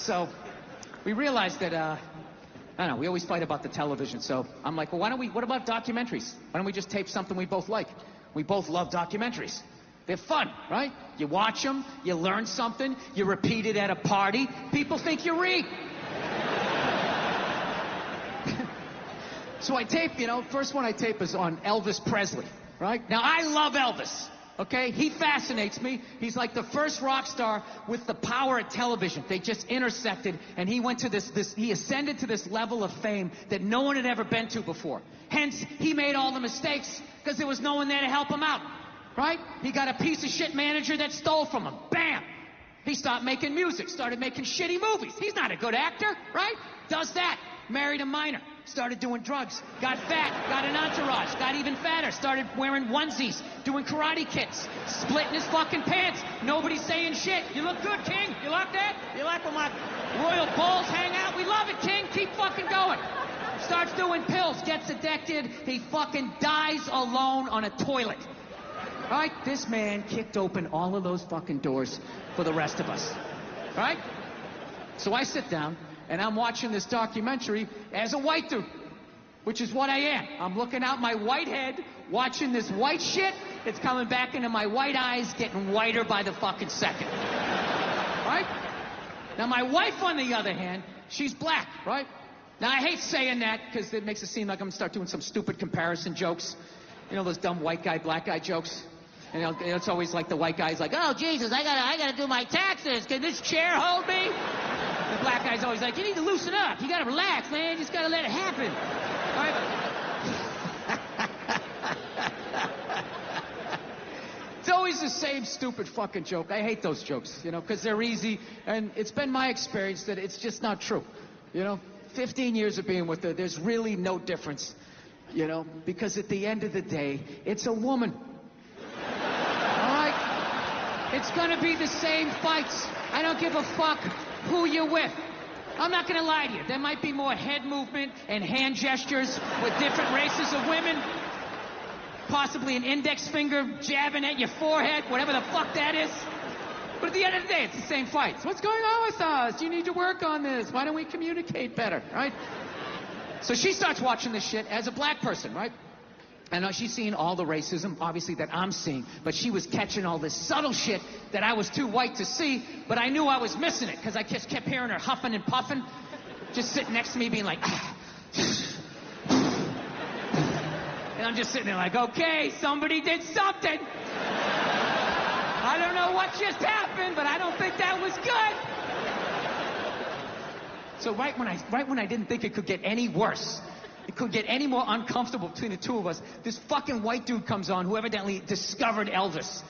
So we realized that, I don't know, we always fight about the television. So I'm like, well, what about documentaries? Why don't we just tape something we both like? We both love documentaries. They're fun, right? You watch them, you learn something, you repeat it at a party, people think you're Ree. So I tape, first one I tape is on Elvis Presley, right? Now, I love Elvis, okay? He fascinates me. He's like the first rock star with the power of television. They just intersected, and he went to he ascended to this level of fame that no one had ever been to before. Hence, he made all the mistakes because there was no one there to help him out, right? He got a piece of shit manager that stole from him. Bam! He stopped making music, started making shitty movies. He's not a good actor, right? Does that. Married a minor. Started doing drugs, got fat, got an entourage, got even fatter, started wearing onesies, doing karate kicks, splitting his fucking pants. Nobody's saying shit. You look good, King. You like that? You like when my royal bulls hang out? We love it, King. Keep fucking going. Starts doing pills, gets addicted. He fucking dies alone on a toilet. All right? This man kicked open all of those fucking doors for the rest of us. All right? So I sit down, and I'm watching this documentary as a white dude, which is what I am. I'm looking out my white head, watching this white shit. It's coming back into my white eyes, getting whiter by the fucking second. Right? Now, my wife, on the other hand, she's black, right? Now, I hate saying that because it makes it seem like I'm going to start doing some stupid comparison jokes. You know, those dumb white guy, black guy jokes? It's always like the white guy's like, oh, Jesus, I gotta do my taxes. Can this chair hold me? The black guy's always like, you need to loosen up. You gotta relax, man. You just gotta let it happen. Right? It's always the same stupid fucking joke. I hate those jokes, because they're easy. And it's been my experience that it's just not true. 15 years of being with her, there's really no difference. Because at the end of the day, it's a woman. It's gonna be the same fights. I don't give a fuck who you're with. I'm not gonna lie to you. There might be more head movement and hand gestures with different races of women. Possibly an index finger jabbing at your forehead, whatever the fuck that is. But at the end of the day, it's the same fights. What's going on with us? You need to work on this. Why don't we communicate better, right? So she starts watching this shit as a black person, right? And she's seeing all the racism, obviously, that I'm seeing. But she was catching all this subtle shit that I was too white to see. But I knew I was missing it because I just kept hearing her huffing and puffing. Just sitting next to me being like, ah. And I'm just sitting there like, okay, somebody did something. I don't know what just happened, but I don't think that was good. So right when I didn't think it could get any worse, it could get any more uncomfortable between the two of us, this fucking white dude comes on who evidently discovered Elvis.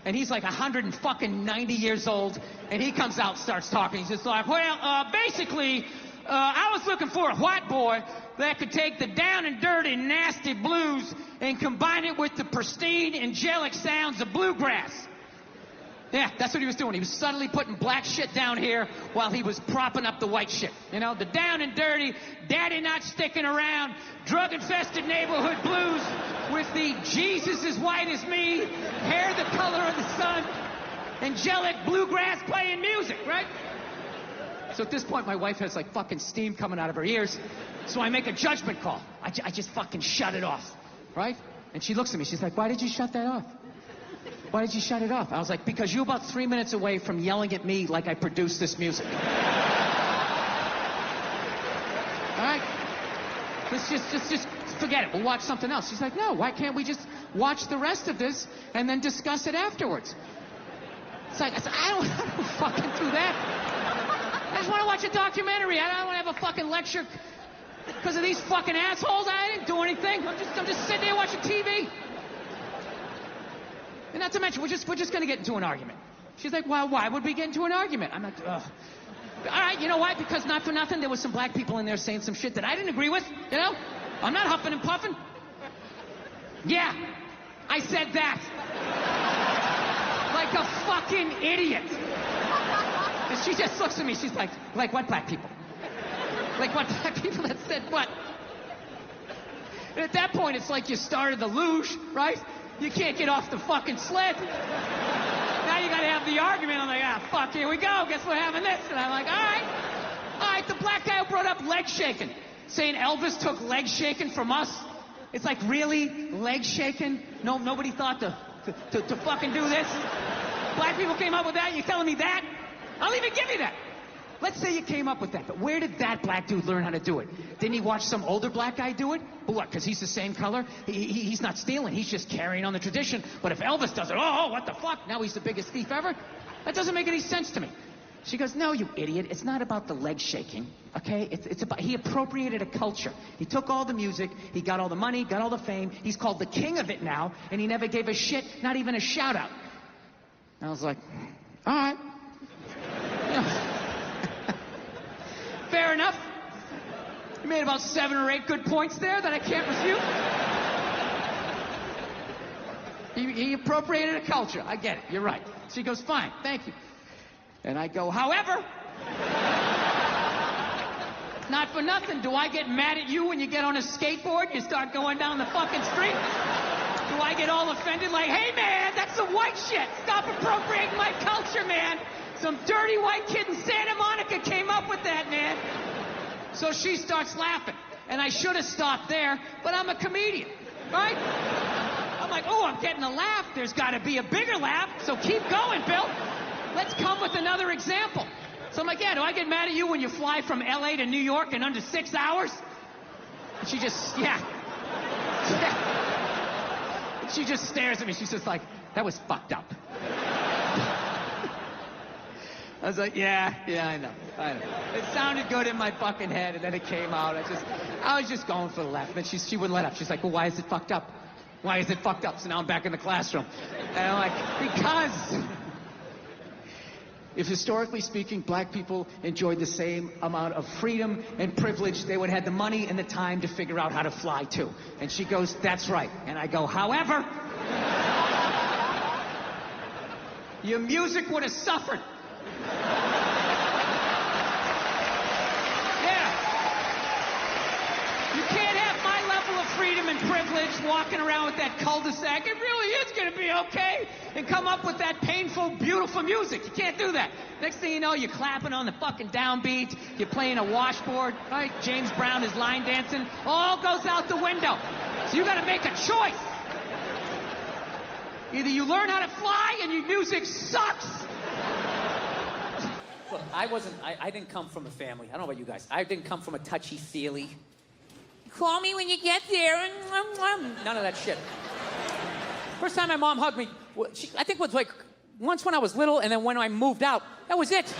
And he's like 190 years old, and he comes out and starts talking. He's just like, well, basically, I was looking for a white boy that could take the down and dirty, nasty blues and combine it with the pristine, angelic sounds of bluegrass. Yeah, that's what he was doing. He was suddenly putting black shit down here while he was propping up the white shit. The down and dirty, daddy not sticking around, drug-infested neighborhood blues with the Jesus as white as me, hair the color of the sun, angelic bluegrass playing music, right? So at this point, my wife has like fucking steam coming out of her ears. So I make a judgment call. I just fucking shut it off, right? And she looks at me. She's like, why did you shut that off? Why did you shut it off? I was like, because you're about 3 minutes away from yelling at me like I produced this music. All right? Let's just forget it. We'll watch something else. She's like, no, why can't we just watch the rest of this and then discuss it afterwards? It's like, I don't fucking do that. I just want to watch a documentary. I don't want to have a fucking lecture because of these fucking assholes. I didn't do anything. I'm just sitting there watching TV. And not to mention, we're just going to get into an argument. She's like, well, why would we get into an argument? I'm like, ugh. All right, you know why? Because not for nothing, there was some black people in there saying some shit that I didn't agree with, I'm not huffing and puffing. Yeah, I said that. Like a fucking idiot. And she just looks at me, she's like what black people? Like what black people that said what? And at that point, it's like you started the luge, right? You can't get off the fucking sled. Now you gotta have the argument. I'm like, fuck, here we go. Guess we're having this. And I'm like, all right. leg shaking. Saying Elvis took leg shaking from us. It's like, really? Leg shaking? No, nobody thought to fucking do this? Black people came up with that? You telling me that? I'll even give you that. Let's say you came up with that, but where did that black dude learn how to do it? Didn't he watch some older black guy do it? But what, because he's the same color? He's not stealing, he's just carrying on the tradition. But if Elvis does it, oh, what the fuck? Now he's the biggest thief ever? That doesn't make any sense to me. She goes, no, you idiot. It's not about the leg shaking, okay? It's about, he appropriated a culture. He took all the music, he got all the money, got all the fame. He's called the king of it now, and he never gave a shit, not even a shout out. And I was like, all right. Fair enough. You made about 7 or 8 good points there that I can't refute. He appropriated a culture. I get it. You're right. She goes, fine, thank you. And I go, however, not for nothing, do I get mad at you when you get on a skateboard and you start going down the fucking street? Do I get all offended like, hey man, that's some white shit. Stop appropriating my culture, man. Some dirty white kid in Santa Monica came up with that, man. So she starts laughing. And I should have stopped there, but I'm a comedian, right? I'm like, oh, I'm getting a laugh. There's got to be a bigger laugh, so keep going, Bill. Let's come with another example. So I'm like, yeah, do I get mad at you when you fly from LA to New York in under 6 hours? And she just, yeah. And she just stares at me. She's just like, that was fucked up. I was like, yeah, I know. It sounded good in my fucking head, and then it came out. I was just going for the laugh. And she wouldn't let up. She's like, well, why is it fucked up? Why is it fucked up? So now I'm back in the classroom. And I'm like, because if historically speaking, black people enjoyed the same amount of freedom and privilege, they would have the money and the time to figure out how to fly too. And she goes, that's right. And I go, however, your music would have suffered. Yeah. You can't have my level of freedom and privilege walking around with that cul-de-sac. It really is going to be okay. And come up with that painful, beautiful music. You can't do that. Next thing you know, you're clapping on the fucking downbeat. You're playing a washboard. Right? James Brown is line dancing. All goes out the window. So you got to make a choice. Either you learn how to fly and your music sucks. Look, I didn't come from a family. I don't know about you guys. I didn't come from a touchy-feely. Call me when you get there. None of that shit. First time my mom hugged me, I think it was like once when I was little, and then when I moved out. That was it.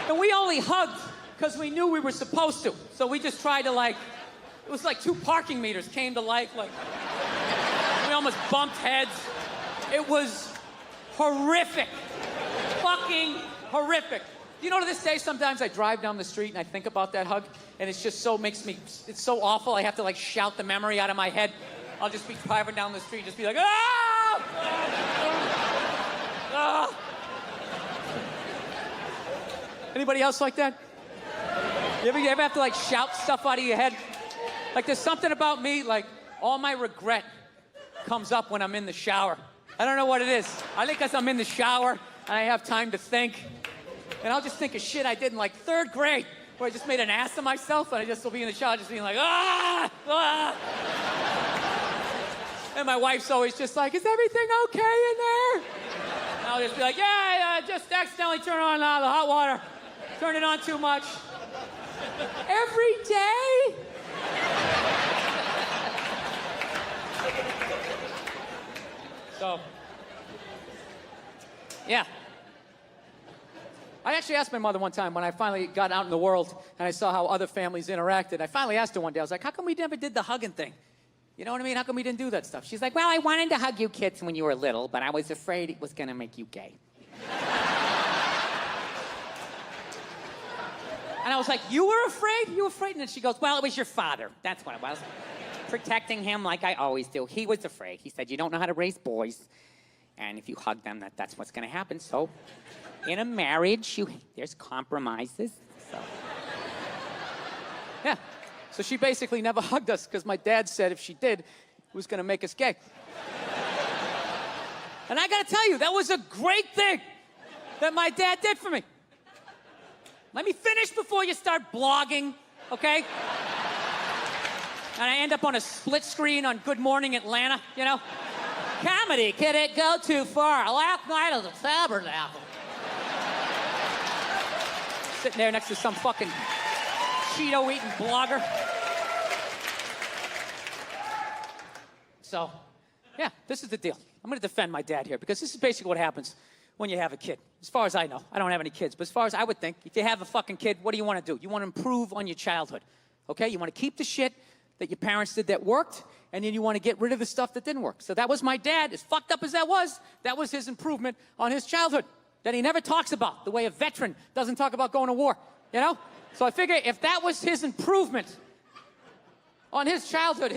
And we only hugged because we knew we were supposed to. So we just tried to it was like 2 parking meters came to life. We almost bumped heads. It was horrific. Fucking horrific. You know, to this day, sometimes I drive down the street and I think about that hug, and it's just it's so awful. I have to shout the memory out of my head. I'll just be driving down the street, just be like, ah! Ah! Anybody else like that? You ever have to shout stuff out of your head? There's something about me, all my regret comes up when I'm in the shower. I don't know what it is. I think because I'm in the shower and I have time to think. And I'll just think of shit I did in 3rd grade where I just made an ass of myself, and I just will be in the shower just being like, ah! Ah! And my wife's always just like, is everything okay in there? And I'll just be like, yeah, just accidentally turn on the hot water. Turn it on too much. Every day? So, yeah. I actually asked my mother one time when I finally got out in the world and I saw how other families interacted. I finally asked her one day, I was like, how come we never did the hugging thing? You know what I mean? How come we didn't do that stuff? She's like, well, I wanted to hug you kids when you were little, but I was afraid it was going to make you gay. And I was like, you were afraid? You were afraid? And then she goes, well, it was your father. That's what it was. Protecting him like I always do. He was afraid. He said, you don't know how to raise boys. And if you hug them, that's what's going to happen. So in a marriage, there's compromises. So, yeah. So she basically never hugged us because my dad said if she did, it was going to make us gay. And I got to tell you, that was a great thing that my dad did for me. Let me finish before you start blogging, okay? And I end up on a split screen on Good Morning Atlanta, you know? Comedy, can it go too far? Last night was a tabernacle. Sitting there next to some fucking Cheeto-eating blogger. So, yeah, this is the deal. I'm gonna defend my dad here because this is basically what happens when you have a kid. As far as I know, I don't have any kids, but as far as I would think, if you have a fucking kid, what do you want to do? You want to improve on your childhood, okay? You want to keep the shit that your parents did that worked, and then you want to get rid of the stuff that didn't work. So that was my dad. As fucked up as that was his improvement on his childhood that he never talks about, the way a veteran doesn't talk about going to war, you know? So I figure if that was his improvement on his childhood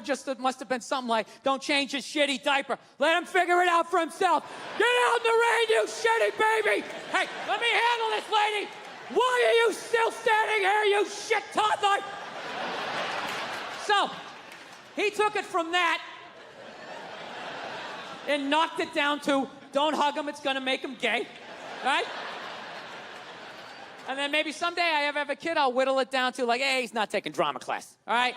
just must have been something like, don't change his shitty diaper. Let him figure it out for himself. Get out in the rain, you shitty baby. Hey, let me handle this, lady. Why are you still standing here, you shit toddler? So, he took it from that and knocked it down to, don't hug him, it's gonna make him gay, right? And then maybe someday I have a kid, I'll whittle it down to like, hey, he's not taking drama class, all right?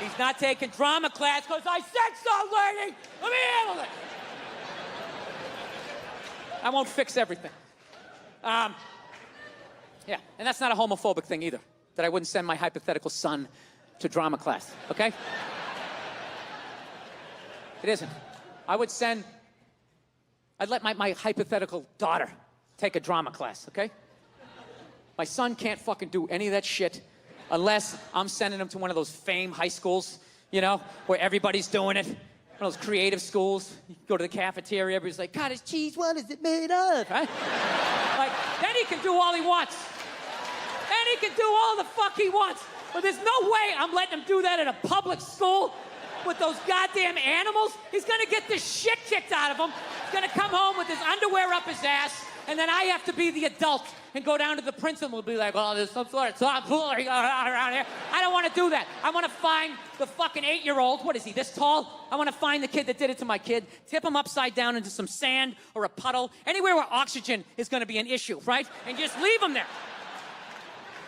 He's not taking drama class because I said so, lady! Let me handle it! I won't fix everything. Yeah, and that's not a homophobic thing either, that I wouldn't send my hypothetical son to drama class, okay? It isn't. I'd let my hypothetical daughter take a drama class, okay? My son can't fucking do any of that shit unless I'm sending him to one of those fame high schools, you know, where everybody's doing it. One of those creative schools. You go to the cafeteria, everybody's like, cottage cheese, what is it made of? Right? Like, then he can do all he wants. Then he can do all the fuck he wants. But there's no way I'm letting him do that in a public school with those goddamn animals. He's gonna get the shit kicked out of him. He's gonna come home with his underwear up his ass, and then I have to be the adult and go down to the principal and be like, oh, there's some sort of tomfoolery going on around here. I don't want to do that. I want to find the fucking 8-year-old, what is he, this tall? I want to find the kid that did it to my kid, tip him upside down into some sand or a puddle, anywhere where oxygen is going to be an issue, right? And just leave him there.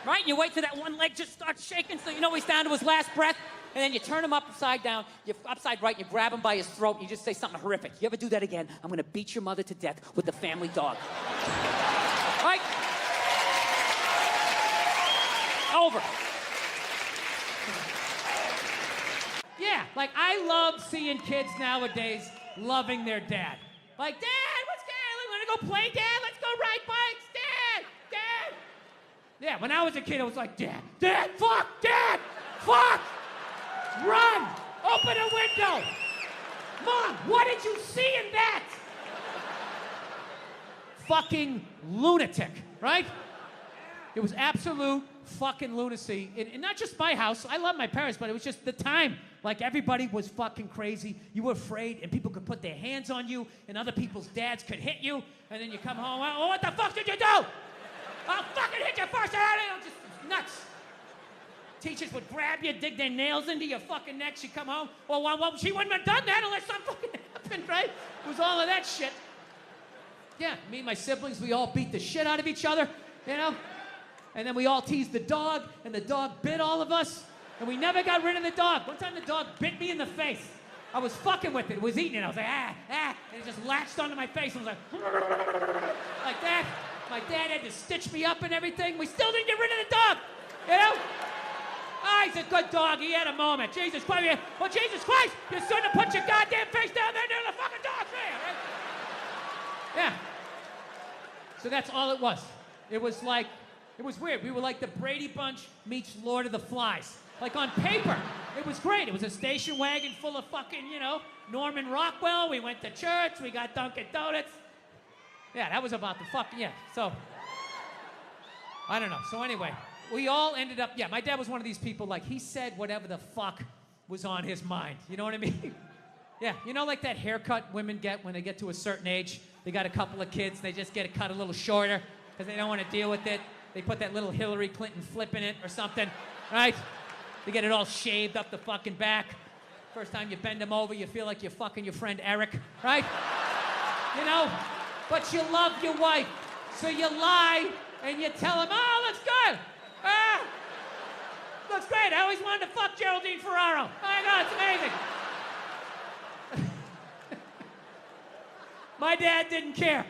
Right? And you wait till that one leg just starts shaking so you know he's down to his last breath. And then you turn him upside down, you're upside right, you grab him by his throat, and you just say something horrific. You ever do that again, I'm gonna beat your mother to death with the family dog. Right? Over. Yeah, like I love seeing kids nowadays loving their dad. Like, Dad, what's good? Wanna go play, Dad? Let's go ride bikes, Dad! Dad! Yeah, when I was a kid, I was like, Dad, fuck, Dad, fuck! Run! Open a window! Mom, what did you see in that? Fucking lunatic, right? It was absolute fucking lunacy. And not just my house. I love my parents, but it was just the time. Like, everybody was fucking crazy. You were afraid, and people could put their hands on you, and other people's dads could hit you, and then you come home, oh, what the fuck did you do? I'll fucking hit you first. Just nuts. Teachers would grab you, dig their nails into your fucking neck. She'd come home. Well, she wouldn't have done that unless something fucking happened, right? It was all of that shit. Yeah, me and my siblings, we all beat the shit out of each other, you know? And then we all teased the dog, and the dog bit all of us, and we never got rid of the dog. One time the dog bit me in the face. I was fucking with it. It was eating it. I was like, and it just latched onto my face and was like that. My dad had to stitch me up and everything. We still didn't get rid of the dog, you know? He's a good dog. He had a moment. Jesus Christ. Well, Jesus Christ, you shouldn't have put your goddamn face down there near the fucking dog there, right? Yeah. So that's all it was. It was like, it was weird. We were like the Brady Bunch meets Lord of the Flies. Like on paper, it was great. It was a station wagon full of fucking, you know, Norman Rockwell. We went to church. We got Dunkin' Donuts. Yeah, that was about the fucking, yeah. So, I don't know. So anyway, we all ended up, yeah, my dad was one of these people, like, he said whatever the fuck was on his mind. You know what I mean? Yeah, you know, like that haircut women get when they get to a certain age? They got a couple of kids, they just get it cut a little shorter because they don't want to deal with it. They put that little Hillary Clinton flip in it or something, right? They get it all shaved up the fucking back. First time you bend them over, you feel like you're fucking your friend Eric, right? You know? But you love your wife, so you lie And you tell him, oh, looks good. Looks great. I always wanted to fuck Geraldine Ferraro. Oh my God, it's amazing. My dad didn't care.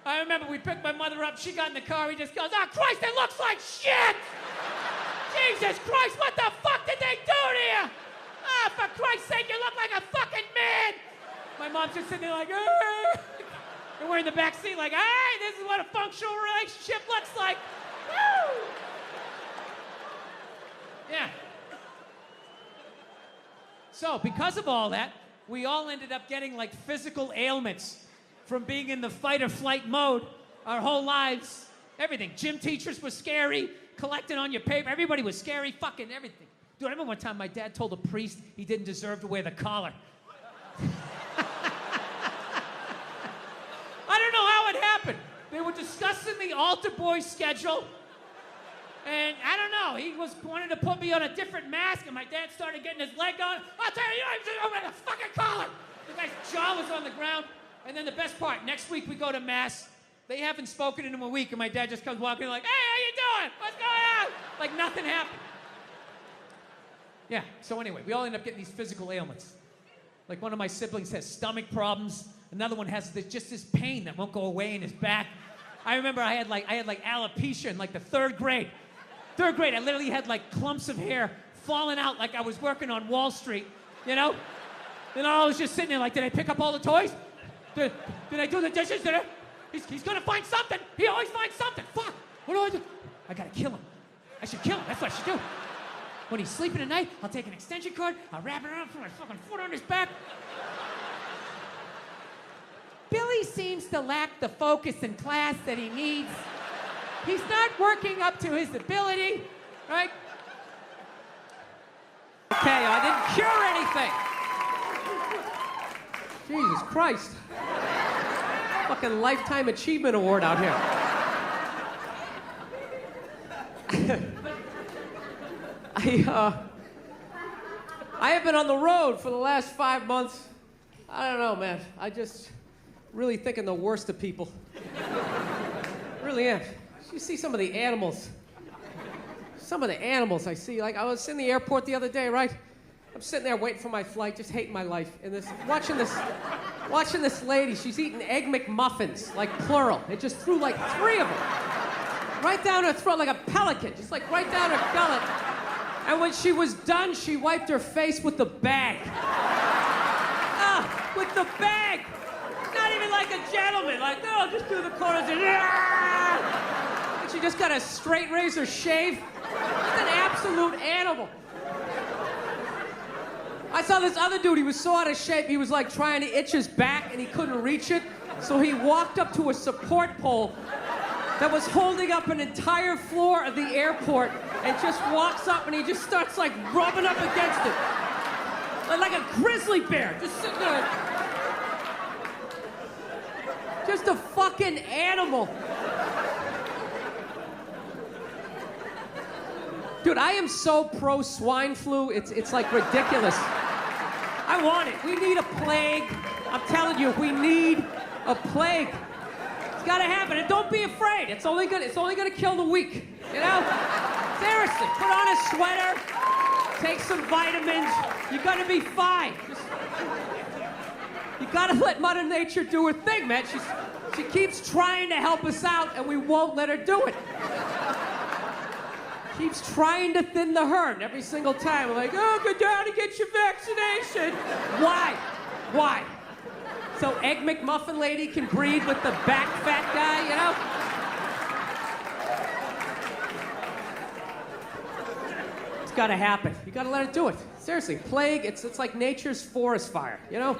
I remember we picked my mother up. She got in the car. He just goes, oh, Christ, it looks like shit. Jesus Christ, what the fuck did they do to you? Ah, for Christ's sake, you look like a fucking man. My mom's just sitting there like, and we're in the back seat like, hey, this is what a functional relationship looks like. Woo! Yeah. So, because of all that, we all ended up getting like physical ailments from being in the fight or flight mode our whole lives. Everything. Gym teachers were scary, collecting on your paper. Everybody was scary, fucking everything. Dude, I remember one time my dad told a priest he didn't deserve to wear the collar. I don't know how it happened. They were discussing the altar boy schedule. And I don't know, he wanted to put me on a different mask, and my dad started getting his leg on. I'll tell you, you don't even wear the fucking collar. The guy's jaw was on the ground. And then the best part, next week we go to mass. They haven't spoken in a week, and my dad just comes walking like, hey, how you doing? What's going on? Like nothing happened. Yeah, so anyway, we all end up getting these physical ailments. Like one of my siblings has stomach problems. Another one has just this pain that won't go away in his back. I remember I had like alopecia in like the third grade. Third grade, I literally had like clumps of hair falling out like I was working on Wall Street, you know? And I was just sitting there like, did I pick up all the toys? Did I do the dishes? He's gonna find something. He always finds something. Fuck, what do I do? I gotta kill him. I should kill him, that's what I should do. When he's sleeping at night, I'll take an extension cord, I'll wrap it around, put my fucking foot on his back. Billy seems to lack the focus in class that he needs. He's not working up to his ability, right? Okay, I didn't cure anything. Jesus Christ. Fucking Lifetime Achievement Award out here. I have been on the road for the last 5 months. I don't know, man. I just really thinking the worst of people. Really am. You see some of the animals. Some of the animals I see. Like, I was in the airport the other day, right? I'm sitting there waiting for my flight, just hating my life. And watching this lady, she's eating Egg McMuffins, like plural. It just threw like 3 of them. Right down her throat like a pelican, just like right down her gullet. And when she was done, she wiped her face with the bag. With the bag. Not even like a gentleman, like, oh, just do the corners and she just got a straight razor shave. Just an absolute animal. I saw this other dude, he was so out of shape, he was like trying to itch his back and he couldn't reach it. So he walked up to a support pole that was holding up an entire floor of the airport and just walks up and he just starts like rubbing up against it. Like a grizzly bear, just sitting there. Just a fucking animal. Dude, I am so pro swine flu, it's like ridiculous. I want it. We need a plague. I'm telling you, we need a plague. It's gotta happen, and don't be afraid. It's only gonna kill the weak, you know? Seriously, put on a sweater, take some vitamins, you're gonna be fine. You gotta let Mother Nature do her thing, man. She keeps trying to help us out, and we won't let her do it. Keeps trying to thin the herd every single time. We're like, oh, go down and get your vaccination. Why? Why? So Egg McMuffin lady can breed with the back fat guy, you know? It's gotta happen. You gotta let it do it. Seriously, plague, it's like nature's forest fire, you know?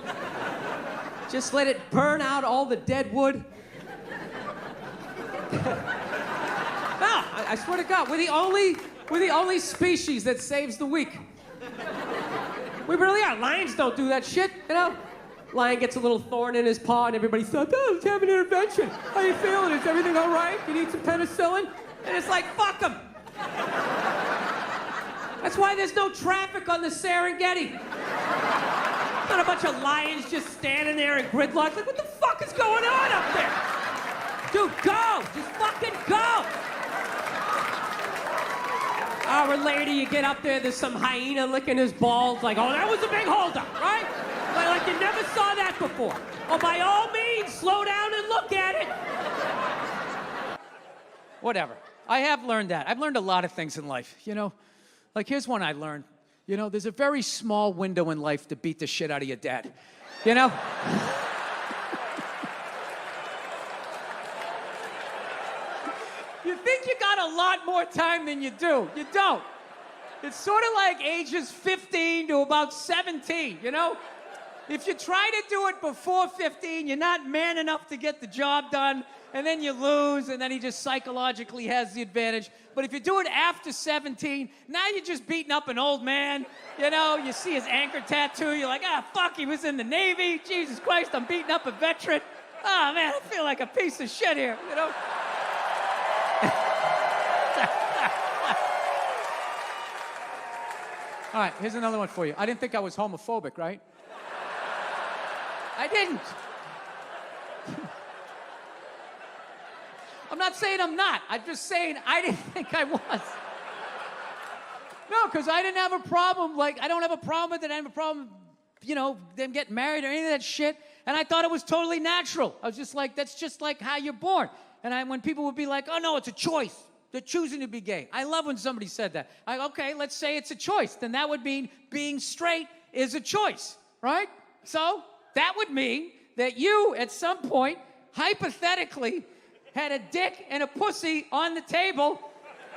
Just let it burn out all the dead wood. No, I swear to God, we're the only species that saves the weak. We really are. Lions don't do that shit, you know? Lion gets a little thorn in his paw and everybody's like, oh, let's have an intervention. How you feeling? Is everything all right? You need some penicillin? And it's like, fuck them. That's why there's no traffic on the Serengeti. Not a bunch of lions just standing there in gridlock. Like, what the fuck is going on up there? Dude, go! Just fucking go! Hour later, you get up there, there's some hyena licking his balls, like, oh, that was a big holdup, right? Like you never saw that before. Well, by all means, slow down and look at it. Whatever. I have learned that. I've learned a lot of things in life, you know? Like, here's one I learned. You know, there's a very small window in life to beat the shit out of your dad. You know? You think you got a lot more time than you do. You don't. It's sort of like ages 15 to about 17, you know? If you try to do it before 15, you're not man enough to get the job done, and then you lose, and then he just psychologically has the advantage. But if you do it after 17, now you're just beating up an old man. You know, you see his anchor tattoo, you're like, ah, fuck, he was in the Navy. Jesus Christ, I'm beating up a veteran. Oh, man, I feel like a piece of shit here, you know? All right, here's another one for you. I didn't think I was homophobic, right? I didn't. I'm not saying I'm not. I'm just saying I didn't think I was. No, because I didn't have a problem. Like, I don't have a problem with it. I have a problem, you know, them getting married or any of that shit. And I thought it was totally natural. I was just like, that's just like how you're born. And when people would be like, oh, no, it's a choice. They're choosing to be gay. I love when somebody said that. Okay, let's say it's a choice. Then that would mean being straight is a choice, right? So that would mean that you, at some point, hypothetically, had a dick and a pussy on the table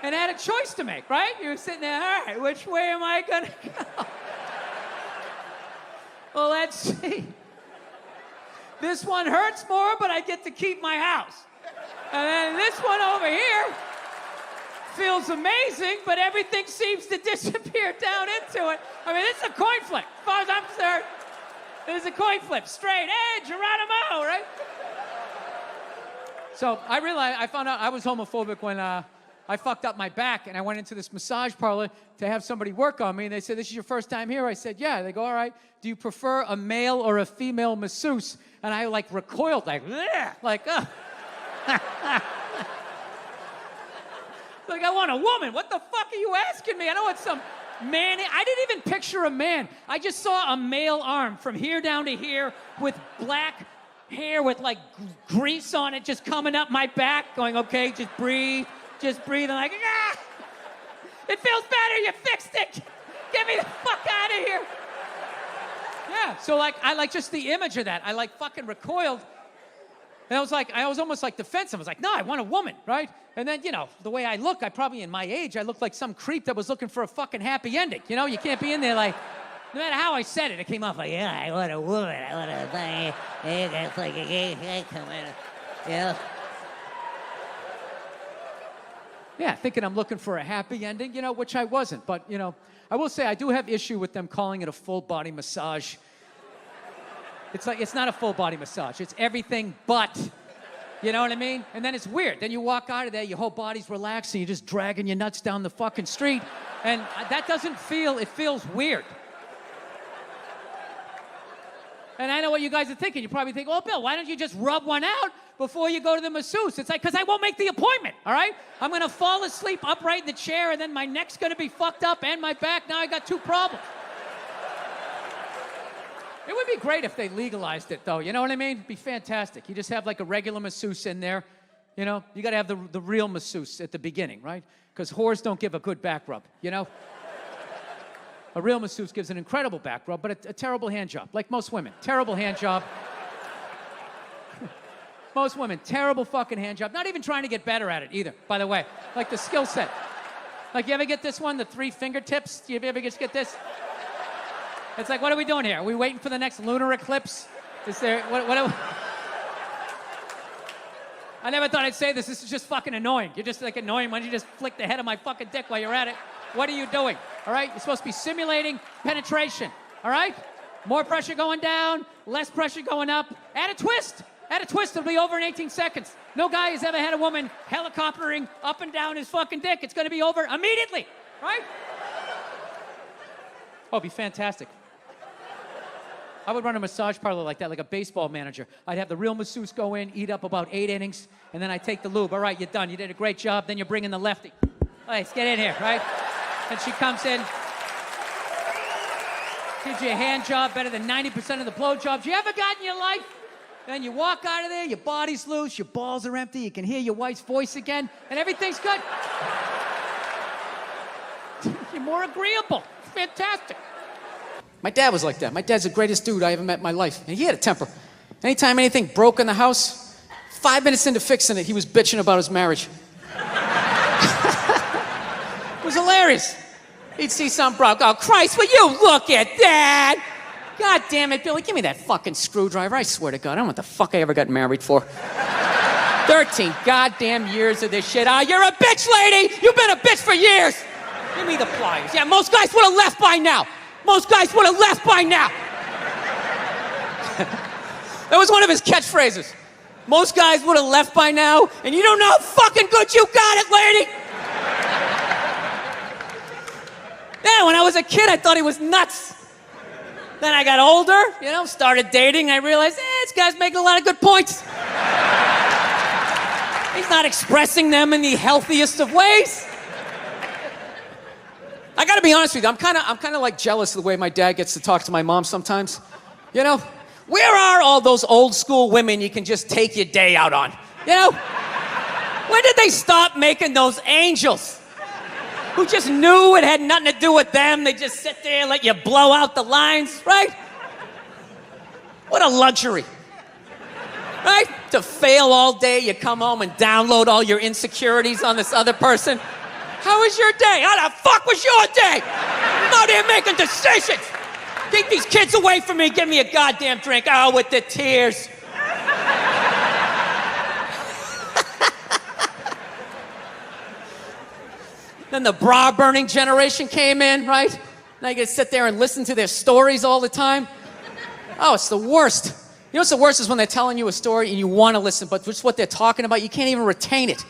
and had a choice to make, right? You were sitting there, all right, which way am I going to go? Well, let's see. This one hurts more, but I get to keep my house. And then this one over here feels amazing, but everything seems to disappear down into it. I mean, it's a coin flip. As far as I'm concerned, it's a coin flip. Straight edge, Geronimo, right? So I found out I was homophobic when I fucked up my back, and I went into this massage parlor to have somebody work on me, and they said, this is your first time here? I said, yeah. They go, all right, do you prefer a male or a female masseuse? And I, like, recoiled, like, bleh, like, like, I want a woman. What the fuck are you asking me? I don't want some man. I didn't even picture a man. I just saw a male arm from here down to here with black hair with, like, grease on it just coming up my back, going, okay, just breathe. Just breathe. I'm like, ah! It feels better. You fixed it. Get me the fuck out of here. Yeah, so, like, I like just the image of that. I, like, fucking recoiled. And I was almost like defensive. I was like, no, I want a woman, right? And then, you know, the way I look, in my age, I look like some creep that was looking for a fucking happy ending. You know, you can't be in there like, no matter how I said it came off like, yeah, I want a woman. I want a, it's like a gay come in, you know? Yeah, thinking I'm looking for a happy ending, you know, which I wasn't. But, you know, I will say I do have issue with them calling it a full-body massage. It's like, it's not a full-body massage. It's everything but, you know what I mean? And then it's weird. Then you walk out of there, your whole body's relaxed, and you're just dragging your nuts down the fucking street. And that doesn't feel, it feels weird. And I know what you guys are thinking. You probably think, oh, Bill, why don't you just rub one out before you go to the masseuse? It's like, because I won't make the appointment, all right? I'm going to fall asleep upright in the chair, and then my neck's going to be fucked up and my back. Now I got two problems. It would be great if they legalized it, though. You know what I mean? It'd be fantastic. You just have, like, a regular masseuse in there. You know? You got to have the real masseuse at the beginning, right? Because whores don't give a good back rub, you know? A real masseuse gives an incredible back rub, but a terrible hand job, like most women. Terrible hand job. Most women, terrible fucking hand job. Not even trying to get better at it either, by the way. Like the skill set. Like, you ever get this one, the 3 fingertips? Do you ever just get this? It's like, what are we doing here? Are we waiting for the next lunar eclipse? Is there, what I never thought I'd say this. This is just fucking annoying. You're just, like, annoying. Why don't you just flick the head of my fucking dick while you're at it? What are you doing? All right? You're supposed to be simulating penetration. All right? More pressure going down, less pressure going up. Add a twist. Add a twist. It'll be over in 18 seconds. No guy has ever had a woman helicoptering up and down his fucking dick. It's going to be over immediately. Right? Oh, it'd be fantastic. I would run a massage parlor like that, like a baseball manager. I'd have the real masseuse go in, eat up about 8 innings, and then I'd take the lube. All right, you're done. You did a great job. Then you bring in the lefty. All right, let's get in here, right? And she comes in, gives you a hand job better than 90% of the blow jobs you ever got in your life. Then you walk out of there, your body's loose, your balls are empty, you can hear your wife's voice again, and everything's good. You're more agreeable. Fantastic. My dad was like that. My dad's the greatest dude I ever met in my life. And he had a temper. Anytime anything broke in the house, 5 minutes into fixing it, he was bitching about his marriage. It was hilarious. He'd see something broke. Oh, Christ, will you look at that? God damn it, Billy, give me that fucking screwdriver. I swear to God, I don't know what the fuck I ever got married for. 13 goddamn years of this shit. Oh, you're a bitch, lady. You've been a bitch for years. Give me the pliers. Yeah, most guys would have left by now. Most guys would have left by now. That was one of his catchphrases. Most guys would have left by now, and you don't know how fucking good you got it, lady. Yeah, when I was a kid, I thought he was nuts. Then I got older, started dating. I realized, this guy's making a lot of good points. He's not expressing them in the healthiest of ways. I gotta be honest with you, I'm kind of like jealous of the way my dad gets to talk to my mom sometimes. Where are all those old school women you can just take your day out on? When did they stop making those angels? Who just knew it had nothing to do with them. They just sit there and let you blow out the lines, right? What a luxury, right? To fail all day, you come home and download all your insecurities on this other person. How was your day? How the fuck was your day? I'm out here making decisions. Keep these kids away from me. Give me a goddamn drink. Oh, with the tears. Then the bra-burning generation came in, right? Now you gotta sit there and listen to their stories all the time. Oh, it's the worst. You know what's the worst is when they're telling you a story and you want to listen, but just what they're talking about, you can't even retain it.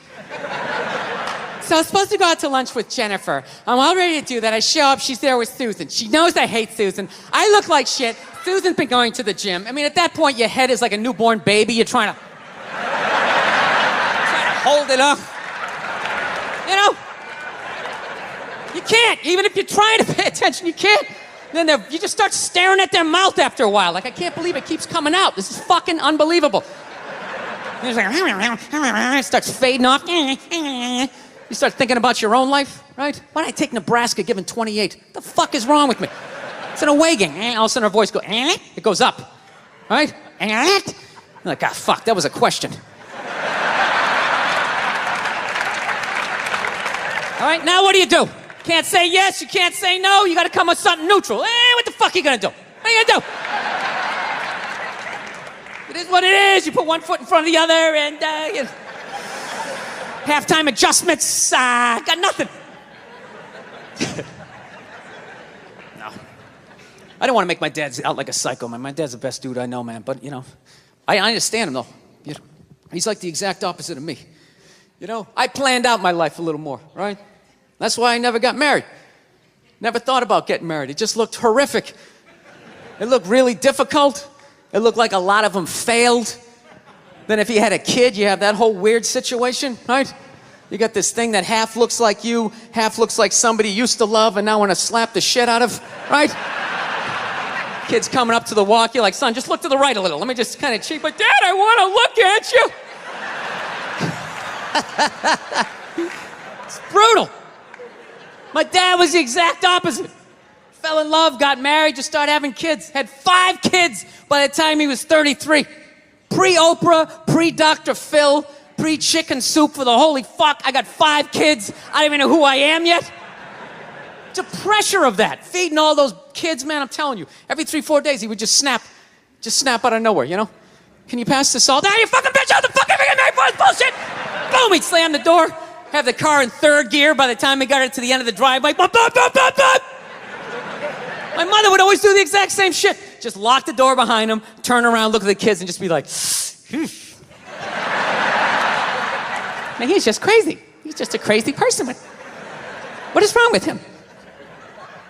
So I was supposed to go out to lunch with Jennifer. I'm all ready to do that. I show up, she's there with Susan. She knows I hate Susan. I look like shit. Susan's been going to the gym. I mean, at that point, your head is like a newborn baby. You're trying to hold it up. You can't. Even if you're trying to pay attention, you can't. Then you just start staring at their mouth after a while. Like, I can't believe it keeps coming out. This is fucking unbelievable. It's like, it starts fading off. You start thinking about your own life, right? Why did I take Nebraska given 28? What the fuck is wrong with me? It's an away game. All of a sudden her voice goes, it goes up, right? I'm like, ah, fuck, that was a question. All right, now what do? Can't say yes, you can't say no, you gotta come with something neutral. What the fuck are you gonna do? What are you gonna do? It is what it is. You put one foot in front of the other and, halftime adjustments, got nothing. No. I don't want to make my dad out like a psycho, man. My dad's the best dude I know, man. But, I understand him, though. He's like the exact opposite of me. I planned out my life a little more, right? That's why I never got married. Never thought about getting married. It just looked horrific. It looked really difficult. It looked like a lot of them failed. Then if you had a kid, you have that whole weird situation, right? You got this thing that half looks like you, half looks like somebody you used to love and now want to slap the shit out of, right? Kid's coming up to the walk, you're like, son, just look to the right a little. Let me just kind of cheat, but Dad, I want to look at you. It's brutal. My dad was the exact opposite. Fell in love, got married, just started having kids. Had 5 kids by the time he was 33. Pre-Oprah, pre-Dr. Phil, pre-chicken soup for the holy fuck. I got 5 kids. I don't even know who I am yet. The pressure of that, feeding all those kids, man, I'm telling you. Every 3-4 days, he would just snap out of nowhere, Can you pass the salt? You fucking bitch, out the fuck ever get married for this bullshit? Boom, he'd slam the door, have the car in 3rd gear by the time we got it to the end of the driveway. Bop, bop, bop, bop, bop. My mother would always do the exact same shit. Just lock the door behind him, turn around, look at the kids, and just be like, man, he's just crazy. He's just a crazy person. What is wrong with him?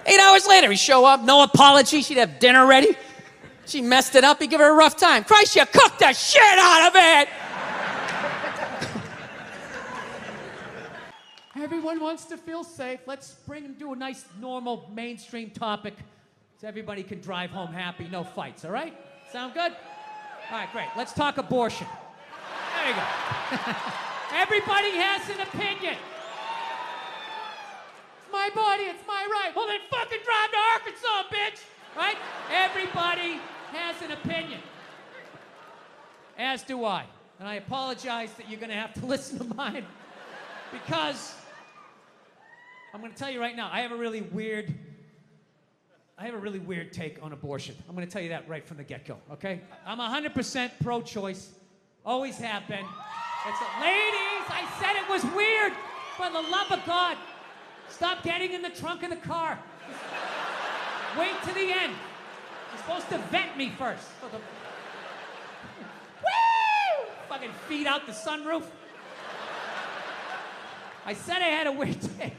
8 hours later, he'd show up, no apology. She'd have dinner ready. She messed it up, you give her a rough time. Christ, you cooked the shit out of it! Everyone wants to feel safe. Let's bring and do a nice, normal, mainstream topic so everybody can drive home happy, no fights, all right? Sound good? All right, great. Let's talk abortion. There you go. Everybody has an opinion. It's my body, it's my right. Well, then fucking drive to Arkansas, bitch! Right? Everybody has an opinion. As do I. And I apologize that you're going to have to listen to mine. Because I'm going to tell you right now, I have a really weird take on abortion. I'm going to tell you that right from the get-go, okay? I'm 100% pro-choice. Always have been. Ladies, I said it was weird. For the love of God, stop getting in the trunk of the car. Just wait to the end. You're supposed to vet me first. Woo! Fucking feed out the sunroof. I said I had a weird take.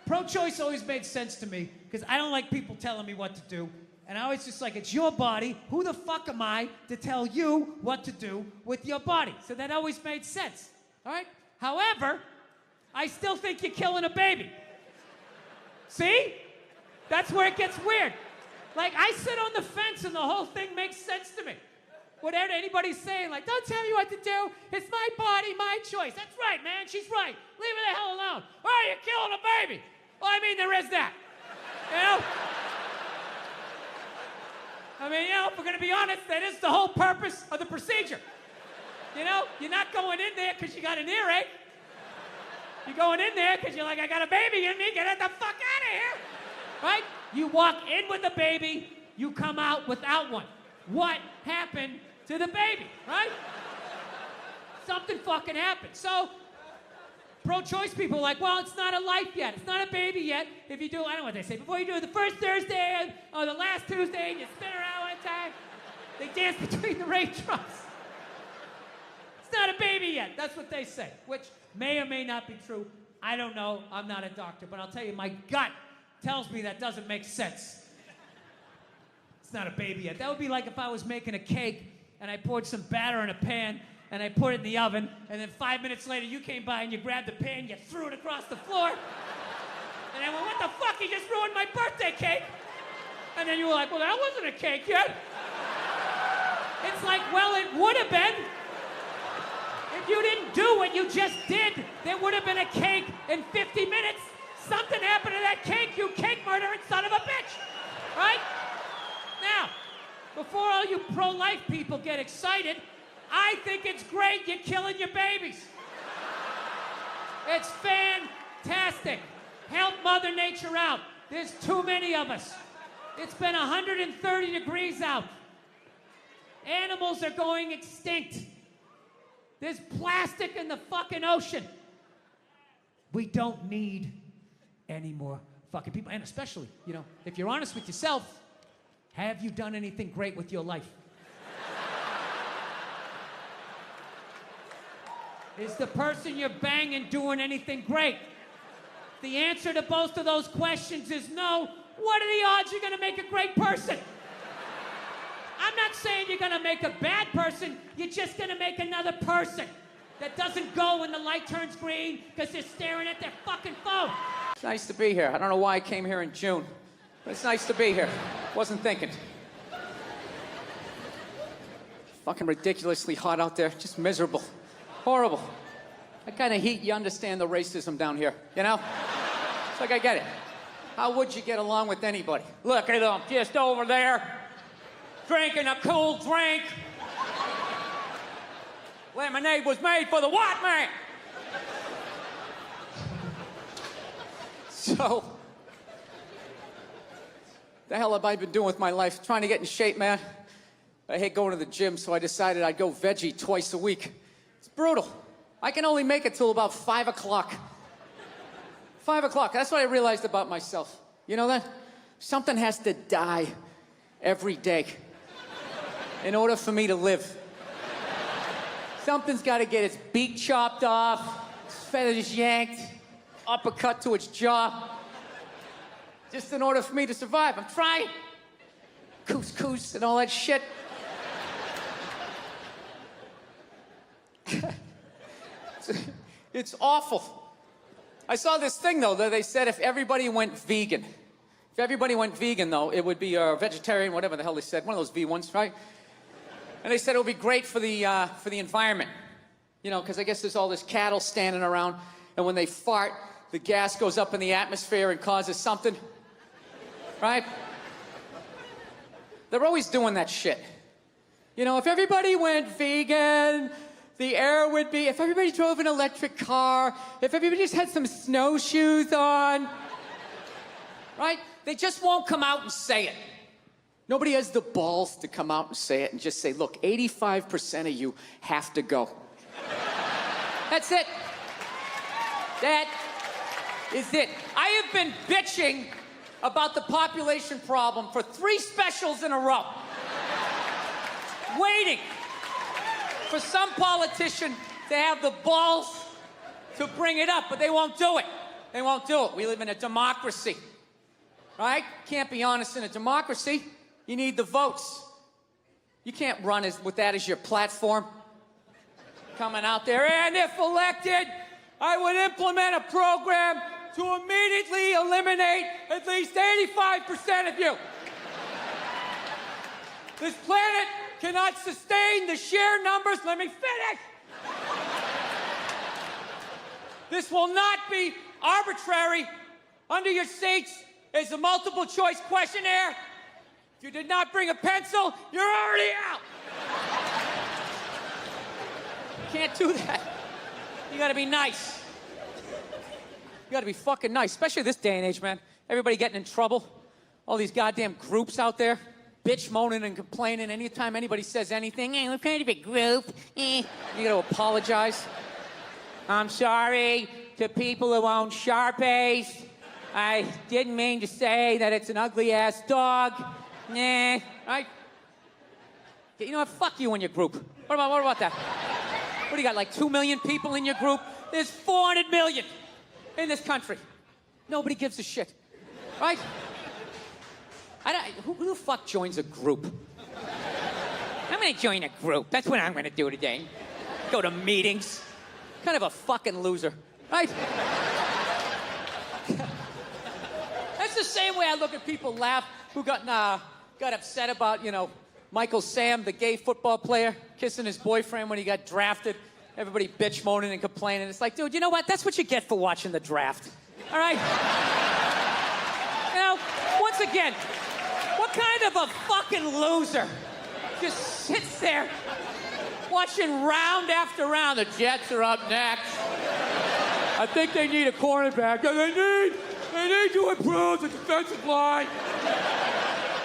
Pro-choice always made sense to me because I don't like people telling me what to do. And I always just like, it's your body. Who the fuck am I to tell you what to do with your body? So that always made sense, all right? However, I still think you're killing a baby. See? That's where it gets weird. Like, I sit on the fence and the whole thing makes sense to me. Whatever anybody's saying, like, don't tell me what to do. It's my body, my choice. That's right, man. She's right. Leave her the hell alone. Oh, you're killing a baby. Well, I mean, there is that. You know? I mean, you know, if we're going to be honest, that is the whole purpose of the procedure. You know, you're not going in there because you got an earache. You're going in there because you're like, I got a baby in me, get it the fuck out of here. Right? You walk in with a baby, you come out without one. What happened to the baby, right? Something fucking happened. So, pro-choice people are like, well, it's not a life yet. It's not a baby yet. If you do, I don't know what they say, before you do the first Thursday or the last Tuesday and you spin around one time, they dance between the raindrops. It's not a baby yet. That's what they say, which may or may not be true. I don't know. I'm not a doctor, but I'll tell you, my gut tells me that doesn't make sense. It's not a baby yet. That would be like if I was making a cake and I poured some batter in a pan and I put it in the oven, and then 5 minutes later you came by and you grabbed the pan, you threw it across the floor, and I went, what the fuck, you just ruined my birthday cake? And then you were like, well, that wasn't a cake yet. It's like, well, it would have been. If you didn't do what you just did, there would have been a cake in 50 minutes. Something happened to that cake, you cake murdering son of a bitch. Right? Now, before all you pro-life people get excited, I think it's great you're killing your babies. It's fantastic. Help Mother Nature out. There's too many of us. It's been 130 degrees out. Animals are going extinct. There's plastic in the fucking ocean. We don't need any more fucking people. And especially, you know, if you're honest with yourself, have you done anything great with your life? Is the person you're banging doing anything great? The answer to both of those questions is no. What are the odds you're gonna make a great person? I'm not saying you're gonna make a bad person, you're just gonna make another person that doesn't go when the light turns green because they're staring at their fucking phone. It's nice to be here. I don't know why I came here in June, but it's nice to be here. Wasn't thinking. Fucking ridiculously hot out there, just miserable. Horrible. That kind of heat, you understand the racism down here, you know? It's like, I get it. How would you get along with anybody? Look at them, just over there, drinking a cool drink. Lemonade was made for the white man. So, the hell have I been doing with my life? Trying to get in shape, man. I hate going to the gym, so I decided I'd go veggie twice a week. It's brutal. I can only make it till about 5 o'clock. 5 o'clock, that's what I realized about myself. You know that? Something has to die every day in order for me to live. Something's got to get its beak chopped off, its feathers yanked, uppercut to its jaw. just in order for me to survive. I'm trying. Couscous and all that shit. It's awful. I saw this thing, though, that they said if everybody went vegan. If everybody went vegan, though, it would be vegetarian, whatever the hell they said. One of those V ones, right? And they said it would be great for the environment. You know, because I guess there's all this cattle standing around, and when they fart, the gas goes up in the atmosphere and causes something. Right? They're always doing that shit. You know, if everybody went vegan, the air would be... If everybody drove an electric car, if everybody just had some snowshoes on... Right? They just won't come out and say it. Nobody has the balls to come out and say it and just say, look, 85% of you have to go. That's it. That is it. I have been bitching about the population problem for 3 specials in a row. Waiting for some politician to have the balls to bring it up, but they won't do it. They won't do it. We live in a democracy, right? Can't be honest in a democracy. You need the votes. You can't run with that as your platform. Coming out there, and if elected, I would implement a program to immediately eliminate at least 85% of you. This planet cannot sustain the sheer numbers. Let me finish. This will not be arbitrary. Under your seats is a multiple choice questionnaire. If you did not bring a pencil, you're already out. Can't do that. You gotta be nice. You gotta be fucking nice, especially this day and age, man. Everybody getting in trouble. All these goddamn groups out there, bitch moaning and complaining. Anytime anybody says anything, hey, we're kind of a group. You gotta apologize. I'm sorry to people who own Sharpies. I didn't mean to say that it's an ugly-ass dog. Nah, right? You know what? Fuck you and your group. What about that? What do you got, like 2 million people in your group? There's 400 million in this country. Nobody gives a shit, right? Who the fuck joins a group? I'm gonna join a group. That's what I'm gonna do today. Go to meetings. Kind of a fucking loser, right? That's the same way I look at people laugh who got upset about, you know, Michael Sam, the gay football player, kissing his boyfriend when he got drafted. Everybody bitch moaning and complaining. It's like, dude, you know what? That's what you get for watching the draft. All right? You know, once again, what kind of a fucking loser just sits there watching round after round? The Jets are up next. I think they need a cornerback. They need to improve the defensive line.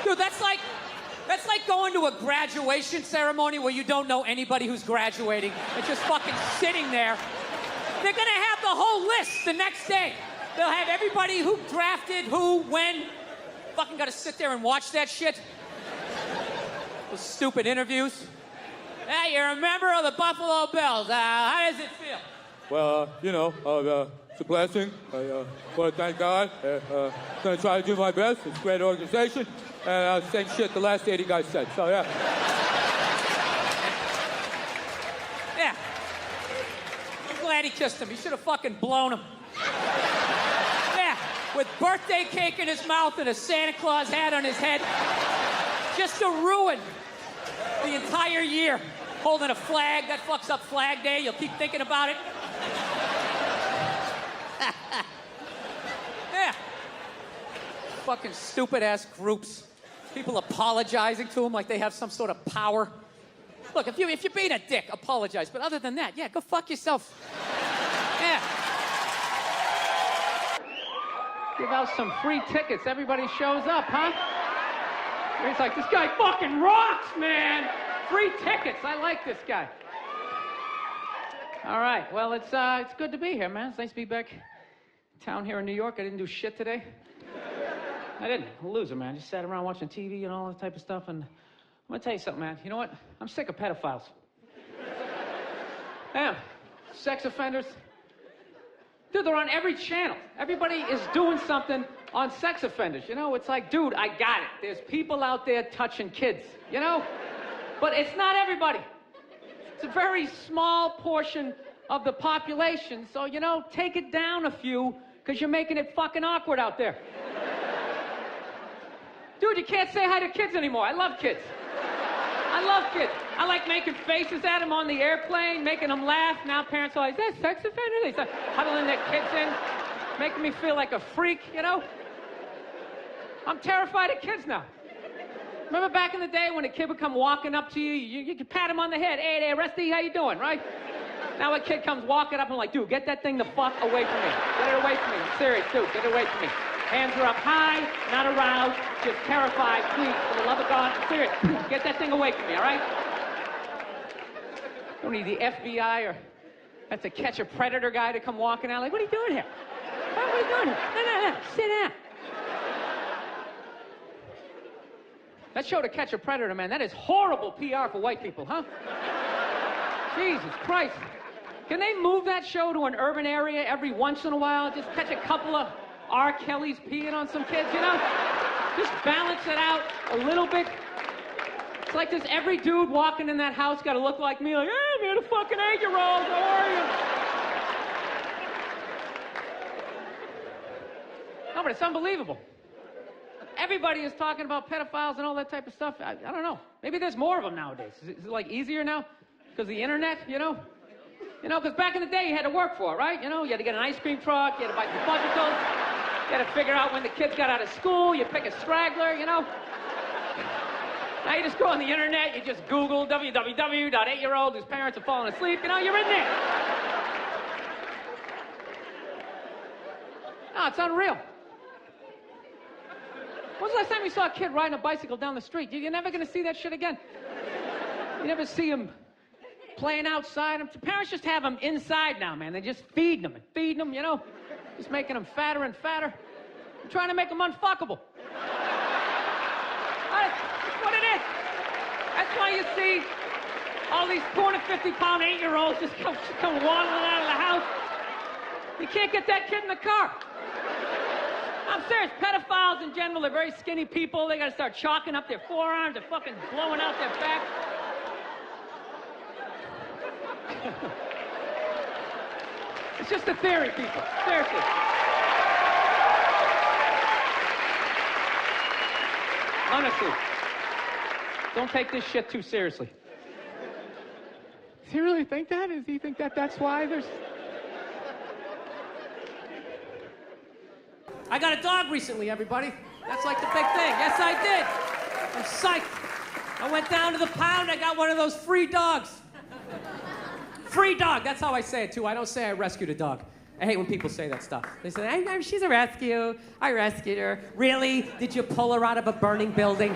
Dude, that's like going to a graduation ceremony where you don't know anybody who's graduating. It's just fucking sitting there. They're gonna have the whole list the next day. They'll have everybody who drafted, who, when. Fucking gotta sit there and watch that shit. Those stupid interviews. Hey, you're a member of the Buffalo Bills. How does it feel? Well, you know, it's a blessing. I want to thank God. I'm going to try to do my best. It's a great organization. And same shit the last 80 guys said. So, yeah. Yeah. I'm glad he kissed him. He should have fucking blown him. Yeah. With birthday cake in his mouth and a Santa Claus hat on his head. Just to ruin the entire year. Holding a flag. That fucks up Flag Day. You'll keep thinking about it. Yeah. Fucking stupid-ass groups. People apologizing to them like they have some sort of power. Look, if you're being a dick, apologize. But other than that, yeah, go fuck yourself. Yeah. Give out some free tickets. Everybody shows up, huh? He's like, this guy fucking rocks, man. Free tickets. I like this guy. All right. Well, it's good to be here, man. It's nice to be back in town here in New York. I didn't do shit today. I didn't. I'm a loser, man. Just sat around watching TV and all that type of stuff. And I'm going to tell you something, man. You know what? I'm sick of pedophiles. Damn. Sex offenders. Dude, they're on every channel. Everybody is doing something on sex offenders. You know, it's like, dude, I got it. There's people out there touching kids, you know? But it's not everybody. It's a very small portion of the population. So, you know, take it down a few, because you're making it fucking awkward out there. Dude, you can't say hi to kids anymore. I love kids. I love kids. I like making faces at them on the airplane, making them laugh. Now parents are like, is that sex offender? They start huddling their kids in, making me feel like a freak, you know? I'm terrified of kids now. Remember back in the day when a kid would come walking up to you, you could pat him on the head. Hey there, Rusty, how you doing, right? Now a kid comes walking up and I'm like, dude, get that thing the fuck away from me. Get it away from me. I'm serious, dude, get it away from me. Hands are up high, not aroused, just terrified. Please, for the love of God, I'm serious. Get that thing away from me, all right? Don't need the FBI or that's a catch a predator guy to come walking out like, what are you doing here? What are you doing here? No, sit down. That show To Catch a Predator, man, that is horrible PR for white people, huh? Jesus Christ. Can they move that show to an urban area every once in a while? Just catch a couple of R. Kelly's peeing on some kids, you know? Just balance it out a little bit. It's like this every dude walking in that house got to look like me, like, hey, I'm here, the fucking 8-year-old, how are you? No, but it's unbelievable. Everybody is talking about pedophiles and all that type of stuff. I don't know. Maybe there's more of them nowadays. Is it like easier now? Because of the internet, you know? You know, because back in the day you had to work for it, right? You know, you had to get an ice cream truck, you had to buy some fudgicles, you had to figure out when the kids got out of school, you pick a straggler, you know? Now you just go on the internet, you just Google www.8-year-old whose parents are falling asleep, you know, you're in there. No, it's unreal. When's the last time you saw a kid riding a bicycle down the street? You're never going to see that shit again. You never see them playing outside. Parents just have them inside now, man. They just feed them and feed them, you know? Just making them fatter and fatter. I'm trying to make them unfuckable. That's what it is. That's why you see all these 250-pound 8-year-olds just come waddling out of the house. You can't get that kid in the car. I'm serious. Pedophiles in general are very skinny people. They got to start chalking up their forearms. They're fucking blowing out their back. It's just a theory, people. Seriously. Honestly. Don't take this shit too seriously. Does he really think that? Does he think that that's why there's... I got a dog recently, everybody. That's like the big thing. Yes, I did. I'm psyched. I went down to the pound. I got one of those free dogs. Free dog. That's how I say it, too. I don't say I rescued a dog. I hate when people say that stuff. They say, she's a rescue. I rescued her. Really? Did you pull her out of a burning building?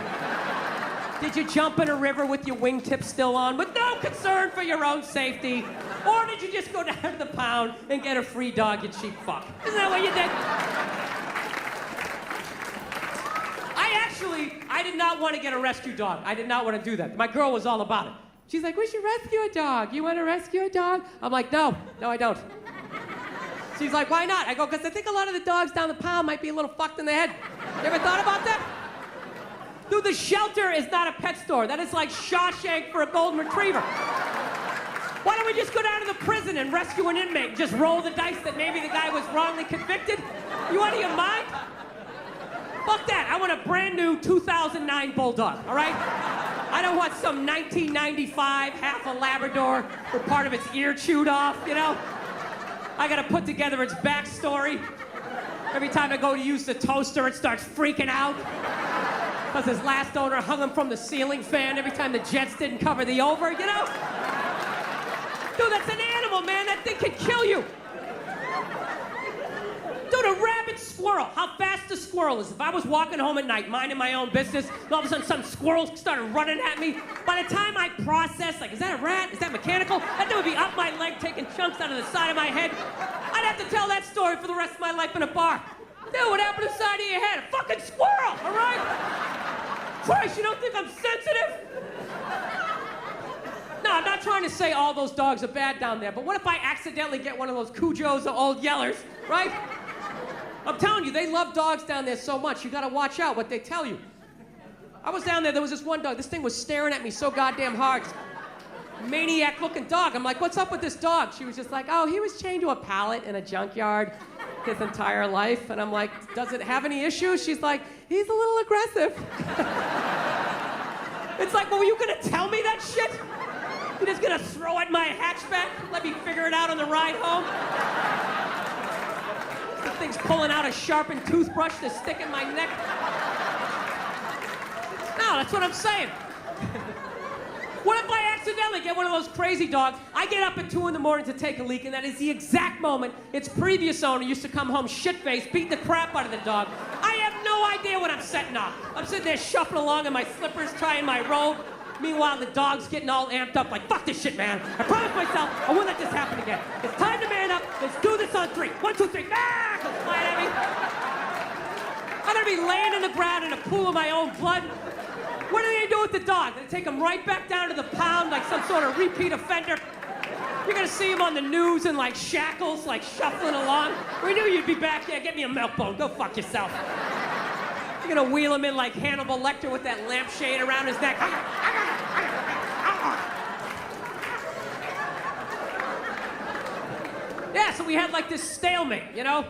Did you jump in a river with your wingtips still on with no concern for your own safety? Or did you just go down to the pound and get a free dog, you cheap fuck? Isn't that what you did? I did not want to get a rescue dog. I did not want to do that. My girl was all about it. She's like, we should rescue a dog. You want to rescue a dog? I'm like, no, I don't. She's like, why not? I go, because I think a lot of the dogs down the pound might be a little fucked in the head. You ever thought about that? Dude, the shelter is not a pet store. That is like Shawshank for a golden retriever. Why don't we just go down to the prison and rescue an inmate and just roll the dice that maybe the guy was wrongly convicted? You out of your mind? Fuck that. I want a brand new 2009 Bulldog, all right? I don't want some 1995 half a Labrador with part of its ear chewed off, you know? I gotta put together its backstory. Every time I go to use the toaster, it starts freaking out. Because his last owner hung him from the ceiling fan every time the Jets didn't cover the over, you know? Dude, that's an animal, man. That thing could kill you. Dude, a rabid squirrel. How fast a squirrel is. If I was walking home at night, minding my own business, and all of a sudden some squirrels started running at me, by the time I process, like, is that a rat? Is that mechanical? That thing would be up my leg, taking chunks out of the side of my head. I'd have to tell that story for the rest of my life in a bar. Dude, what happened to the side of your head? A fucking squirrel, all right? Christ, you don't think I'm sensitive? No, I'm not trying to say all those dogs are bad down there, but what if I accidentally get one of those Cujos or Old Yellers, right? I'm telling you, they love dogs down there so much. You gotta watch out what they tell you. I was down there was this one dog. This thing was staring at me so goddamn hard. Maniac-looking dog. I'm like, what's up with this dog? She was just like, oh, he was chained to a pallet in a junkyard his entire life. And I'm like, does it have any issues? She's like, he's a little aggressive. It's like, well, were you gonna tell me that shit? You're just gonna throw it in my hatchback? Let me figure it out on the ride home? The thing's pulling out a sharpened toothbrush to stick in my neck. No, that's what I'm saying. What if I accidentally get one of those crazy dogs? I get up at 2 in the morning to take a leak, and that is the exact moment its previous owner used to come home shit-faced, beat the crap out of the dog. I have no idea what I'm setting off. I'm sitting there shuffling along in my slippers, tying my robe. Meanwhile, the dog's getting all amped up like, fuck this shit, man. I promised myself I won't let this happen again. It's time to man up. Let's do this on 3. 1, 2, 3. Ah! Goes flying at me. I'm gonna be laying on the ground in a pool of my own blood. What are they gonna do with the dog? They take him right back down to the pound like some sort of repeat offender. You're gonna see him on the news in like shackles, like shuffling along. We knew you'd be back there. Get me a milk bone. Go fuck yourself. You're gonna wheel him in like Hannibal Lecter with that lampshade around his neck. Yeah, so we had like this stalemate, you know?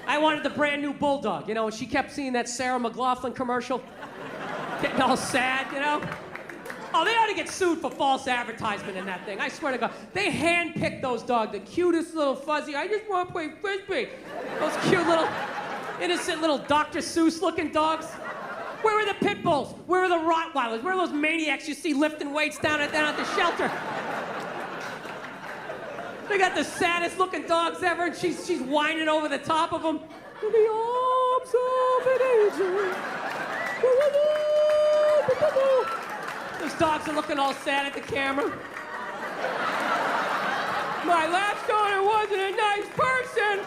I wanted the brand new bulldog, you know, and she kept seeing that Sarah McLachlan commercial. Getting all sad, you know? Oh, they ought to get sued for false advertisement in that thing. I swear to God. They handpicked those dogs, the cutest little fuzzy, I just want to play Frisbee. Those cute little, innocent little Dr. Seuss looking dogs. Where were the pit bulls? Where were the Rottweilers? Where are those maniacs you see lifting weights down at the shelter? They got the saddest looking dogs ever, and she's whining over the top of them. In the arms of an angel. Those dogs are looking all sad at the camera. My last owner wasn't a nice person.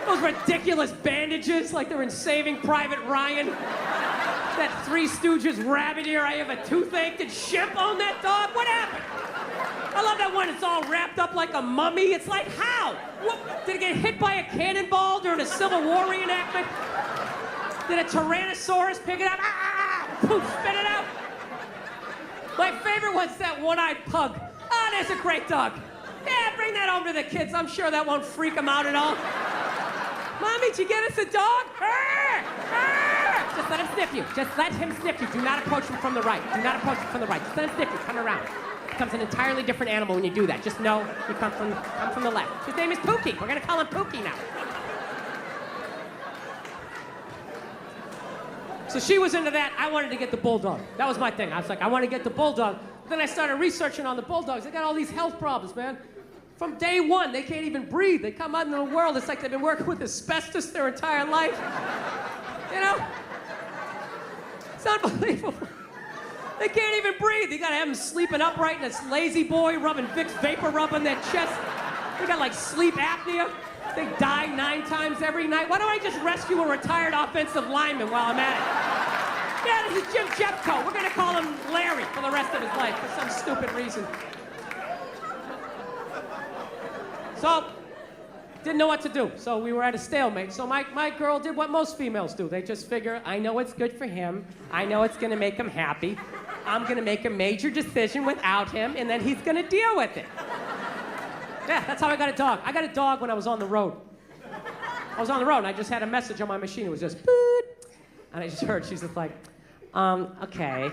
Those ridiculous bandages like they're in Saving Private Ryan. That Three Stooges rabbit ear, I have a toothache. Did Shemp own that dog? What happened? I love that one. It's all wrapped up like a mummy. It's like, how? What? Did it get hit by a cannonball during a Civil War reenactment? Did a Tyrannosaurus pick it up? Ah! Poof, spit it out. My favorite one's that one-eyed pug. Oh, there's a great dog. Yeah, bring that home to the kids. I'm sure that won't freak them out at all. Mommy, did you get us a dog? Arr! Arr! Just let him sniff you. Just let him sniff you. Do not approach him from the right. Do not approach him from the right. Just let him sniff you. Come around. Becomes an entirely different animal when you do that. Just know you come from the left. His name is Pookie. We're gonna call him Pookie now. So she was into that. I wanted to get the bulldog. That was my thing. I was like, I want to get the bulldog. But then I started researching on the bulldogs. They got all these health problems, man. From day one, they can't even breathe. They come out into the world. It's like they've been working with asbestos their entire life. You know? It's unbelievable. They can't even breathe. You gotta have them sleeping upright in this lazy boy, rubbing Vicks Vapor Rub on their chest. They got like sleep apnea. They die 9 times every night. Why don't I just rescue a retired offensive lineman while I'm at it? Yeah, this is Jim Jeffcoat. We're gonna call him Larry for the rest of his life for some stupid reason. So, didn't know what to do. So we were at a stalemate. So my girl did what most females do. They just figure, I know it's good for him. I know it's gonna make him happy. I'm gonna make a major decision without him, and then he's gonna deal with it. Yeah, that's how I got a dog. I got a dog when I was on the road. I was on the road, and I just had a message on my machine. It was just, boop. And I just heard, she's just like, okay.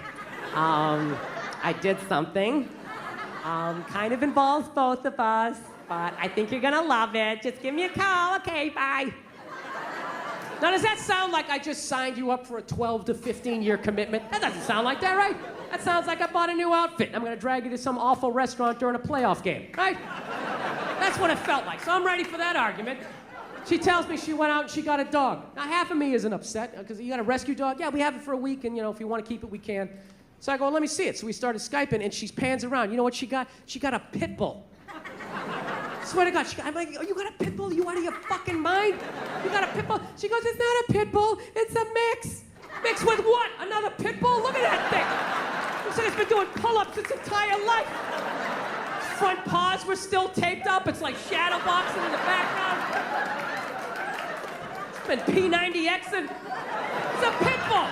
I did something. Kind of involves both of us, but I think you're gonna love it. Just give me a call. Okay, bye. Now, does that sound like I just signed you up for a 12 to 15-year commitment? That doesn't sound like that, right? That sounds like I bought a new outfit. I'm gonna drag you to some awful restaurant during a playoff game, right? That's what it felt like. So I'm ready for that argument. She tells me she went out and she got a dog. Now, half of me isn't upset, because you got a rescue dog? Yeah, we have it for a week, and, you know, if you want to keep it, we can. So I go, let me see it. So we started Skyping, and she pans around. You know what she got? She got a pit bull. Swear to God, I'm like, oh, you got a pit bull? You out of your fucking mind? You got a pit bull? She goes, it's not a pit bull, it's a mix. Mix with what? Another pit bull? Look at that thing. Looks like it's been doing pull-ups its entire life. Front paws were still taped up. It's like shadow boxing in the background. and P90X and it's a pit bull.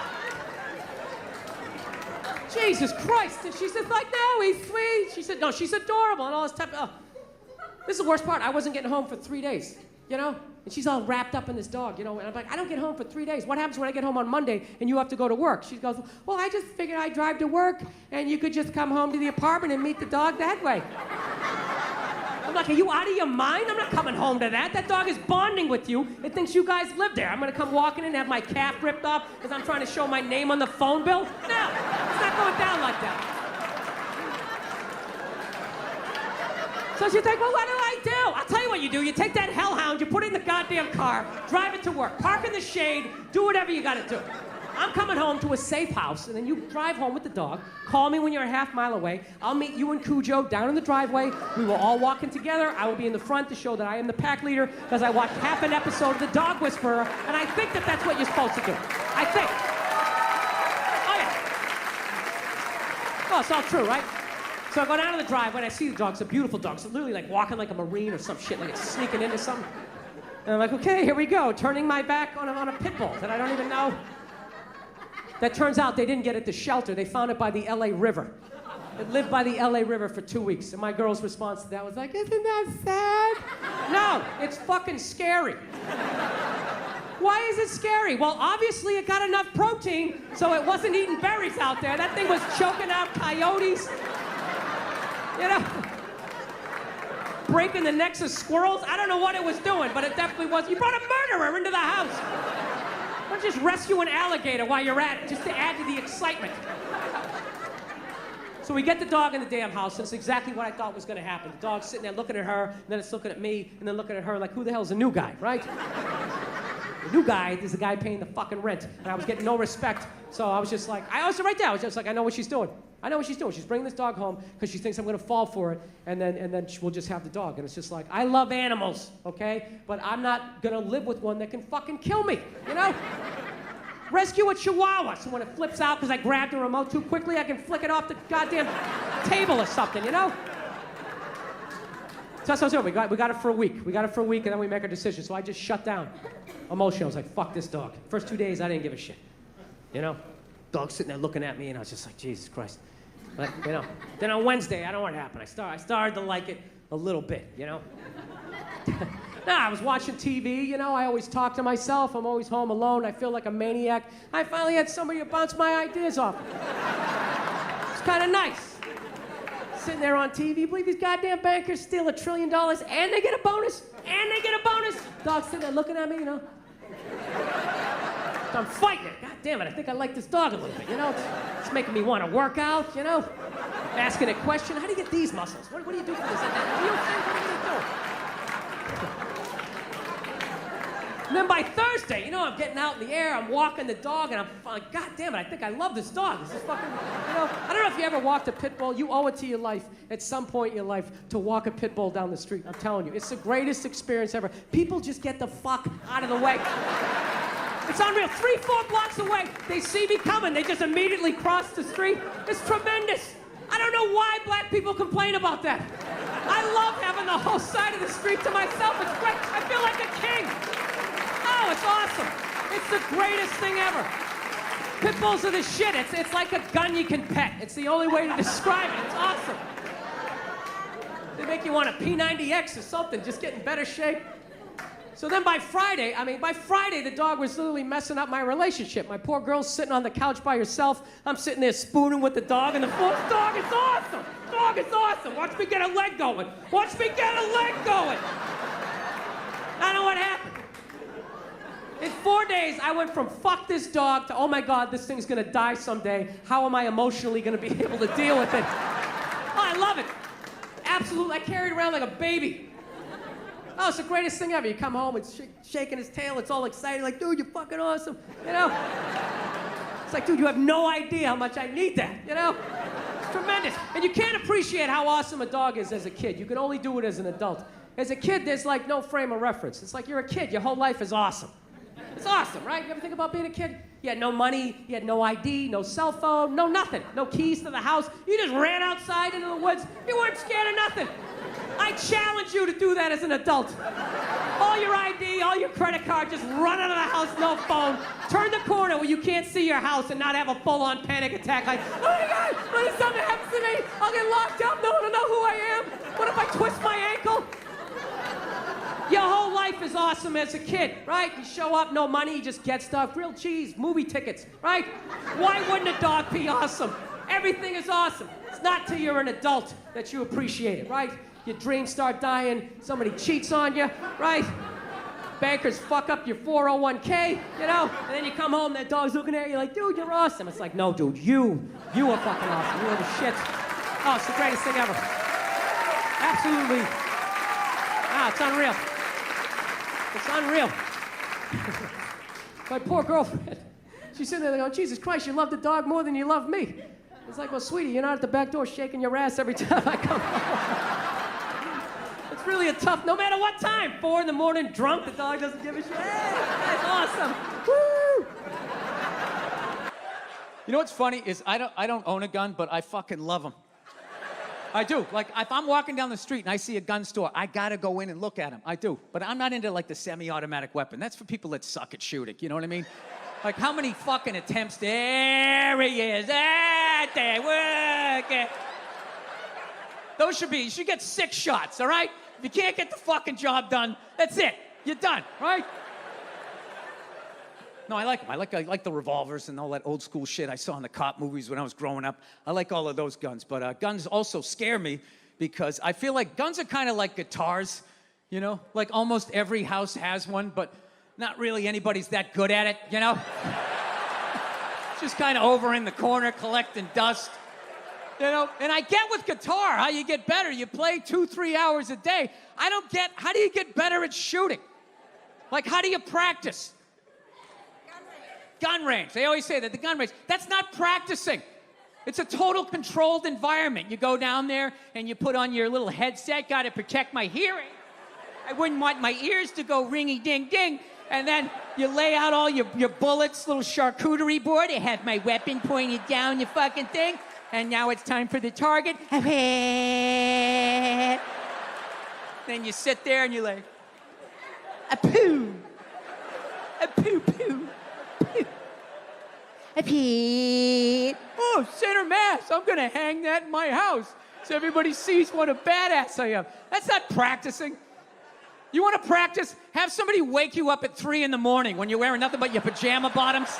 Jesus Christ. And she said, like, no, he's sweet. She said, no, she's adorable and all this type of... This is the worst part. I wasn't getting home for 3 days, you know? And she's all wrapped up in this dog, you know? And I'm like, I don't get home for 3 days. What happens when I get home on Monday and you have to go to work? She goes, well, I just figured I'd drive to work and you could just come home to the apartment and meet the dog that way. I'm like, are you out of your mind? I'm not coming home to that. That dog is bonding with you. It thinks you guys live there. I'm gonna come walking in and have my calf ripped off because I'm trying to show my name on the phone bill? No, it's not going down like that. So she's like, well, what do I do? I'll tell you what you do. You take that hellhound, you put it in the goddamn car, drive it to work, park in the shade, do whatever you gotta do. I'm coming home to a safe house, and then you drive home with the dog. Call me when you're a half mile away. I'll meet you and Cujo down in the driveway. We will all walk in together. I will be in the front to show that I am the pack leader because I watched half an episode of The Dog Whisperer, and I think that that's what you're supposed to do. I think. Oh, yeah. Oh, it's all true, right? So I go down to the driveway, and I see the dog. It's a beautiful dog. It's literally like walking like a Marine or some shit, like it's sneaking into something. And I'm like, okay, here we go, turning my back on a pit bull that I don't even know. That turns out they didn't get it to shelter. They found it by the LA River. It lived by the LA River for 2 weeks. And my girl's response to that was like, isn't that sad? No, it's fucking scary. Why is it scary? Well, obviously it got enough protein, so it wasn't eating berries out there. That thing was choking out coyotes. You know? Breaking the necks of squirrels. I don't know what it was doing, but it definitely was. You brought a murderer into the house. Why don't you just rescue an alligator while you're at it, just to add to the excitement? So we get the dog in the damn house, and it's exactly what I thought was gonna happen. The dog's sitting there looking at her, and then it's looking at me, and then looking at her like, who the hell's the new guy, right? The new guy is the guy paying the fucking rent, and I was getting no respect, so I was just like, I was right there, I was just like, I know what she's doing. I know what she's doing. She's bringing this dog home because she thinks I'm gonna fall for it, and then we'll just have the dog. And it's just like, I love animals, okay? But I'm not gonna live with one that can fucking kill me, you know? Rescue a chihuahua, so when it flips out because I grabbed the remote too quickly, I can flick it off the goddamn table or something, you know? So that's what I was doing. We got it for a week. We got it for a week, and then we make our decision. So I just shut down emotionally. I was like, fuck this dog. First 2 days, I didn't give a shit, you know? Dog sitting there looking at me, and I was just like, Jesus Christ. But, you know, then on Wednesday, I don't know what happened. I started to like it a little bit, you know? I was watching TV, you know, I always talk to myself. I'm always home alone. I feel like a maniac. I finally had somebody to bounce my ideas off. It's kind of nice. Sitting there on TV, you believe these goddamn bankers steal $1 trillion and they get a bonus? And they get a bonus? Dog's sitting there looking at me, you know? So I'm fighting it. God damn it, I think I like this dog a little bit, you know? It's making me want to work out, you know? Asking a question, how do you get these muscles? What do you do for this? What do you think? What do you do? And then by Thursday, you know, I'm getting out in the air, I'm walking the dog, and I'm like, God damn it, I think I love this dog. This is fucking, you know, I don't know if you ever walked a pit bull. You owe it to your life at some point in your life to walk a pit bull down the street. I'm telling you, it's the greatest experience ever. People just get the fuck out of the way. It's unreal. 3-4 blocks away, they see me coming. They just immediately cross the street. It's tremendous. I don't know why black people complain about that. I love having the whole side of the street to myself. It's great. I feel like a king. Oh, it's awesome. It's the greatest thing ever. Pit bulls are the shit. It's like a gun you can pet. It's the only way to describe it. It's awesome. They make you want a P90X or something, just get in better shape. So then by Friday, the dog was literally messing up my relationship. My poor girl's sitting on the couch by herself. I'm sitting there spooning with the dog, and the dog is awesome. Dog is awesome. Watch me get a leg going. Watch me get a leg going. I know what happened. In 4 days, I went from fuck this dog to, oh my God, this thing's gonna die someday. How am I emotionally gonna be able to deal with it? Oh, I love it. Absolutely, I carry it around like a baby. Oh, it's the greatest thing ever. You come home, it's shaking his tail, it's all excited, like, dude, you're fucking awesome, you know? It's like, dude, you have no idea how much I need that, you know? It's tremendous. And you can't appreciate how awesome a dog is as a kid. You can only do it as an adult. As a kid, there's like no frame of reference. It's like you're a kid, your whole life is awesome. It's awesome, right? You ever think about being a kid? You had no money, you had no ID, no cell phone, no nothing, no keys to the house. You just ran outside into the woods. You weren't scared of nothing. I challenge you to do that as an adult. All your ID, all your credit card, just run out of the house, no phone. Turn the corner where you can't see your house and not have a full-on panic attack like, oh my God, what if something happens to me? I'll get locked up, no one will know who I am. What if I twist my ankle? Your whole life is awesome as a kid, right? You show up, no money, you just get stuff, grilled cheese, movie tickets, right? Why wouldn't a dog be awesome? Everything is awesome. It's not till you're an adult that you appreciate it, right? Your dreams start dying, somebody cheats on you, right? Bankers fuck up your 401k, you know? And then you come home, that dog's looking at you like, dude, you're awesome. It's like, no, dude, you are fucking awesome. You are the shit. Oh, it's the greatest thing ever. Absolutely. It's unreal. It's unreal. My poor girlfriend. She's sitting there going, Jesus Christ, you love the dog more than you love me. It's like, well, sweetie, you're not at the back door shaking your ass every time I come home. It's really a tough, no matter what time. 4 in the morning, drunk, the dog doesn't give a shit. Hey, that's awesome. Woo! You know what's funny is I don't own a gun, but I fucking love them. I do. Like, if I'm walking down the street and I see a gun store, I gotta go in and look at them. I do. But I'm not into, like, the semi-automatic weapon. That's for people that suck at shooting. You know what I mean? Like, how many fucking attempts? There he is. There, work it. Those you should get 6 shots, all right? If you can't get the fucking job done, that's it. You're done, right? No, I like them. I like the revolvers and all that old school shit I saw in the cop movies when I was growing up. I like all of those guns. But guns also scare me because I feel like guns are kind of like guitars, you know? Like almost every house has one, but not really anybody's that good at it, you know? Just kind of over in the corner collecting dust, you know? And I get with guitar how you get better. You play 2-3 hours a day. I don't get, how do you get better at shooting? Like, how do you practice? Gun range. They always say that, the gun range. That's not practicing. It's a total controlled environment. You go down there and you put on your little headset, got to protect my hearing. I wouldn't want my ears to go ringy-ding-ding. And then you lay out all your bullets, little charcuterie board. I have my weapon pointed down the fucking thing. And now it's time for the target. Then you sit there and you're like, a poo. A poo-poo. A pee. Oh, center mass. I'm going to hang that in my house so everybody sees what a badass I am. That's not practicing. You want to practice? Have somebody wake you up at 3 in the morning when you're wearing nothing but your pajama bottoms.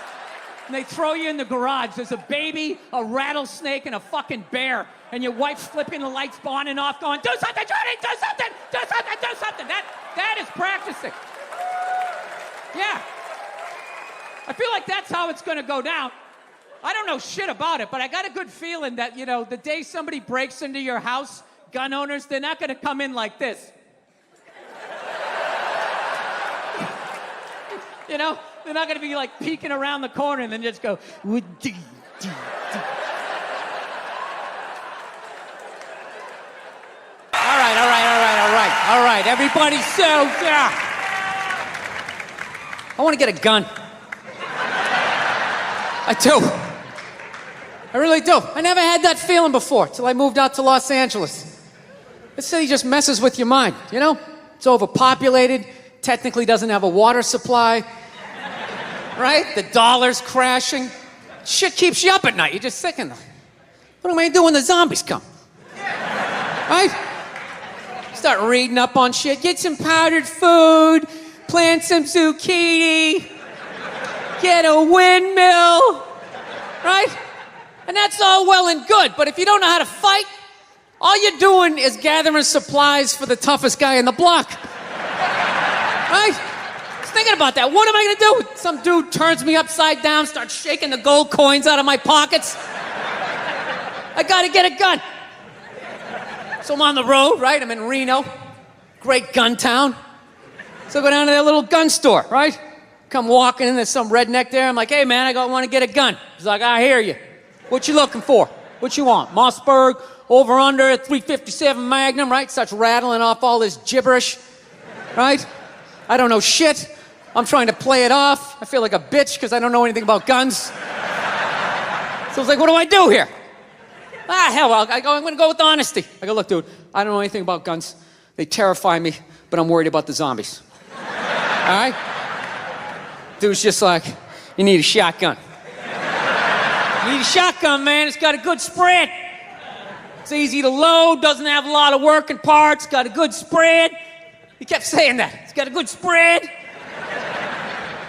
And they throw you in the garage. There's a baby, a rattlesnake, and a fucking bear. And your wife's flipping the lights on and off going, do something, Johnny, do something, do something, do something. That is practicing. Yeah. I feel like that's how it's going to go down. I don't know shit about it, but I got a good feeling that, you know, the day somebody breaks into your house, gun owners, they're not going to come in like this. You know? They're not going to be, like, peeking around the corner and then just go, would-dee, dee, dee. All right. Everybody, I want to get a gun. I do. I really do. I never had that feeling before till I moved out to Los Angeles. This city just messes with your mind, you know? It's overpopulated, technically doesn't have a water supply, right? The dollar's crashing. Shit keeps you up at night. You're just thinking, what am I gonna do when the zombies come? Right? Start reading up on shit. Get some powdered food, plant some zucchini, get a windmill, right? And that's all well and good, but if you don't know how to fight, all you're doing is gathering supplies for the toughest guy in the block. Right? Just thinking about that. What am I gonna do? Some dude turns me upside down, starts shaking the gold coins out of my pockets. I gotta get a gun. So I'm on the road, right? I'm in Reno, great gun town. So I go down to their little gun store, right? Come walking in, there's some redneck there. I'm like, hey man, I want to get a gun. He's like, I hear you. What you looking for? What you want? Mossberg, over under, 357 Magnum, right? Starts rattling off all this gibberish, right? I don't know shit. I'm trying to play it off. I feel like a bitch because I don't know anything about guns. So I was like, what do I do here? Hell, I'm going to go with honesty. I go, look, dude, I don't know anything about guns. They terrify me, but I'm worried about the zombies. All right? Dude's just like, you need a shotgun. You need a shotgun, man. It's got a good spread. It's easy to load, doesn't have a lot of working parts, got a good spread. He kept saying that. It's got a good spread.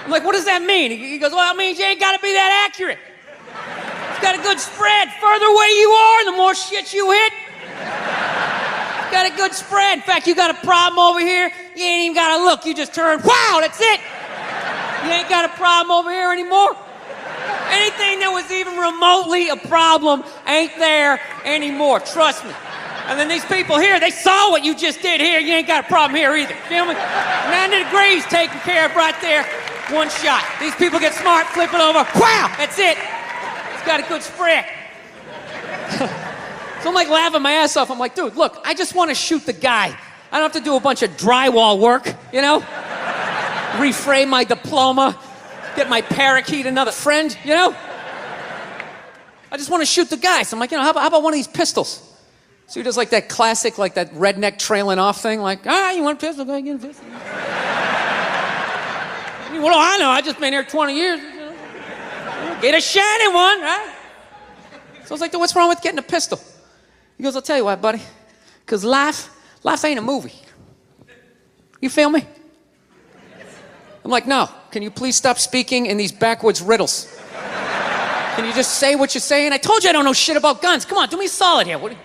I'm like, what does that mean? He goes, well, it means you ain't got to be that accurate. It's got a good spread. Further away you are, the more shit you hit. It's got a good spread. In fact, you got a problem over here, you ain't even got to look. You just turn, wow, that's it. You ain't got a problem over here anymore. Anything that was even remotely a problem ain't there anymore. Trust me. And then these people here, they saw what you just did here. You ain't got a problem here either. Feel me? 90 degrees taken care of right there. One shot. These people get smart, flip it over. Wow, that's it. It's got a good spread. So I'm like laughing my ass off. I'm like, dude, look, I just want to shoot the guy. I don't have to do a bunch of drywall work, you know? Reframe my diploma. Get my parakeet another friend, you know? I just want to shoot the guy. So I'm like, you know, how about one of these pistols? So he does like that classic, like that redneck trailing off thing, like, you want a pistol? Go get a pistol. What do I know? I just been here 20 years. You know? Get a shiny one, right? So I was like, what's wrong with getting a pistol? He goes, I'll tell you what, buddy. Because life ain't a movie. You feel me? I'm like, no. Can you please stop speaking in these backwoods riddles? Can you just say what you're saying? I told you I don't know shit about guns. Come on, do me a solid here. He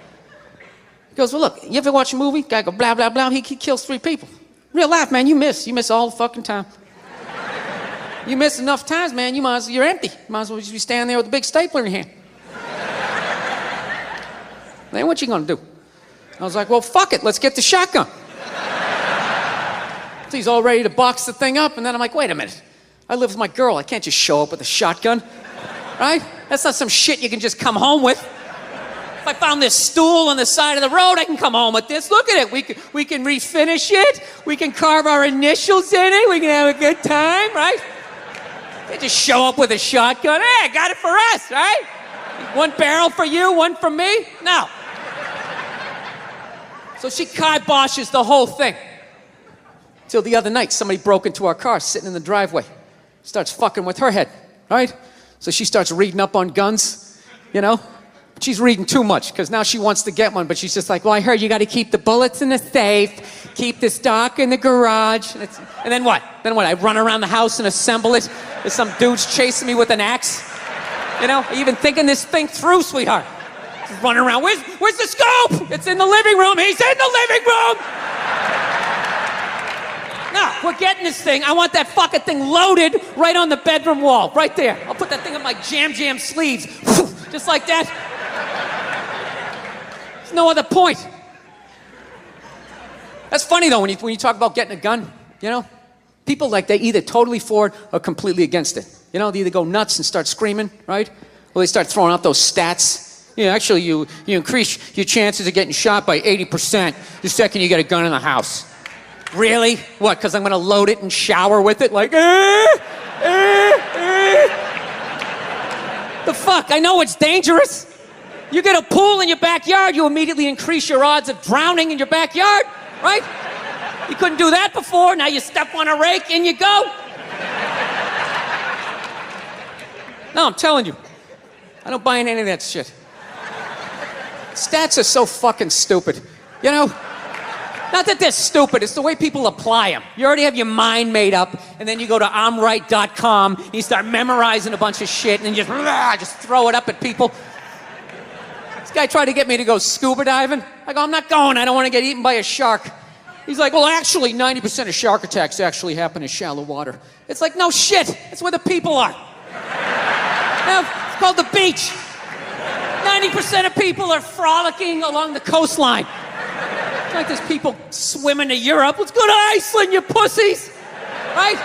goes, well, look, you ever watch a movie? Guy go, blah, blah, blah. He kills 3 people. Real life, man, you miss. You miss all the fucking time. You miss enough times, man, you're empty. You might as well just be standing there with a big stapler in your hand. Then what you gonna do? I was like, well, fuck it. Let's get the shotgun. So he's all ready to box the thing up, and then I'm like, wait a minute. I live with my girl. I can't just show up with a shotgun, right? That's not some shit you can just come home with. If I found this stool on the side of the road, I can come home with this. Look at it. We can refinish it. We can carve our initials in it. We can have a good time, right? They just show up with a shotgun. Hey, I got it for us, right? One barrel for you, one for me? No. So she kiboshes the whole thing. Till the other night, somebody broke into our car, sitting in the driveway. Starts fucking with her head, right? So she starts reading up on guns, you know? She's reading too much, because now she wants to get one, but she's just like, well, I heard you got to keep the bullets in the safe, keep the stock in the garage. And then what? I run around the house and assemble it? There's some dude's chasing me with an axe? You know, are you even thinking this thing through, sweetheart? Just running around. Where's the scope? It's in the living room. He's in the living room! No, we're getting this thing. I want that fucking thing loaded right on the bedroom wall, right there. I'll put that thing on my jam sleeves, just like that. There's no other point. That's funny though, when you talk about getting a gun, you know? People like, they either totally for it or completely against it. You know, they either go nuts and start screaming, right? Or they start throwing out those stats. Yeah, actually, you increase your chances of getting shot by 80% the second you get a gun in the house. Really? What, because I'm going to load it and shower with it? Like, The fuck? I know it's dangerous. You get a pool in your backyard, you immediately increase your odds of drowning in your backyard, right? You couldn't do that before, now you step on a rake and you go. No, I'm telling you, I don't buy into any of that shit. Stats are so fucking stupid, you know? Not that they're stupid, it's the way people apply them. You already have your mind made up, and then you go to I'mRight.com, and you start memorizing a bunch of shit, and then just throw it up at people. This guy tried to get me to go scuba diving. I go, I'm not going, I don't want to get eaten by a shark. He's like, well, actually, 90% of shark attacks actually happen in shallow water. It's like, no shit, it's where the people are. Now, it's called the beach. 90% of people are frolicking along the coastline. It's like there's people swimming to Europe. Let's go to Iceland, you pussies! Right?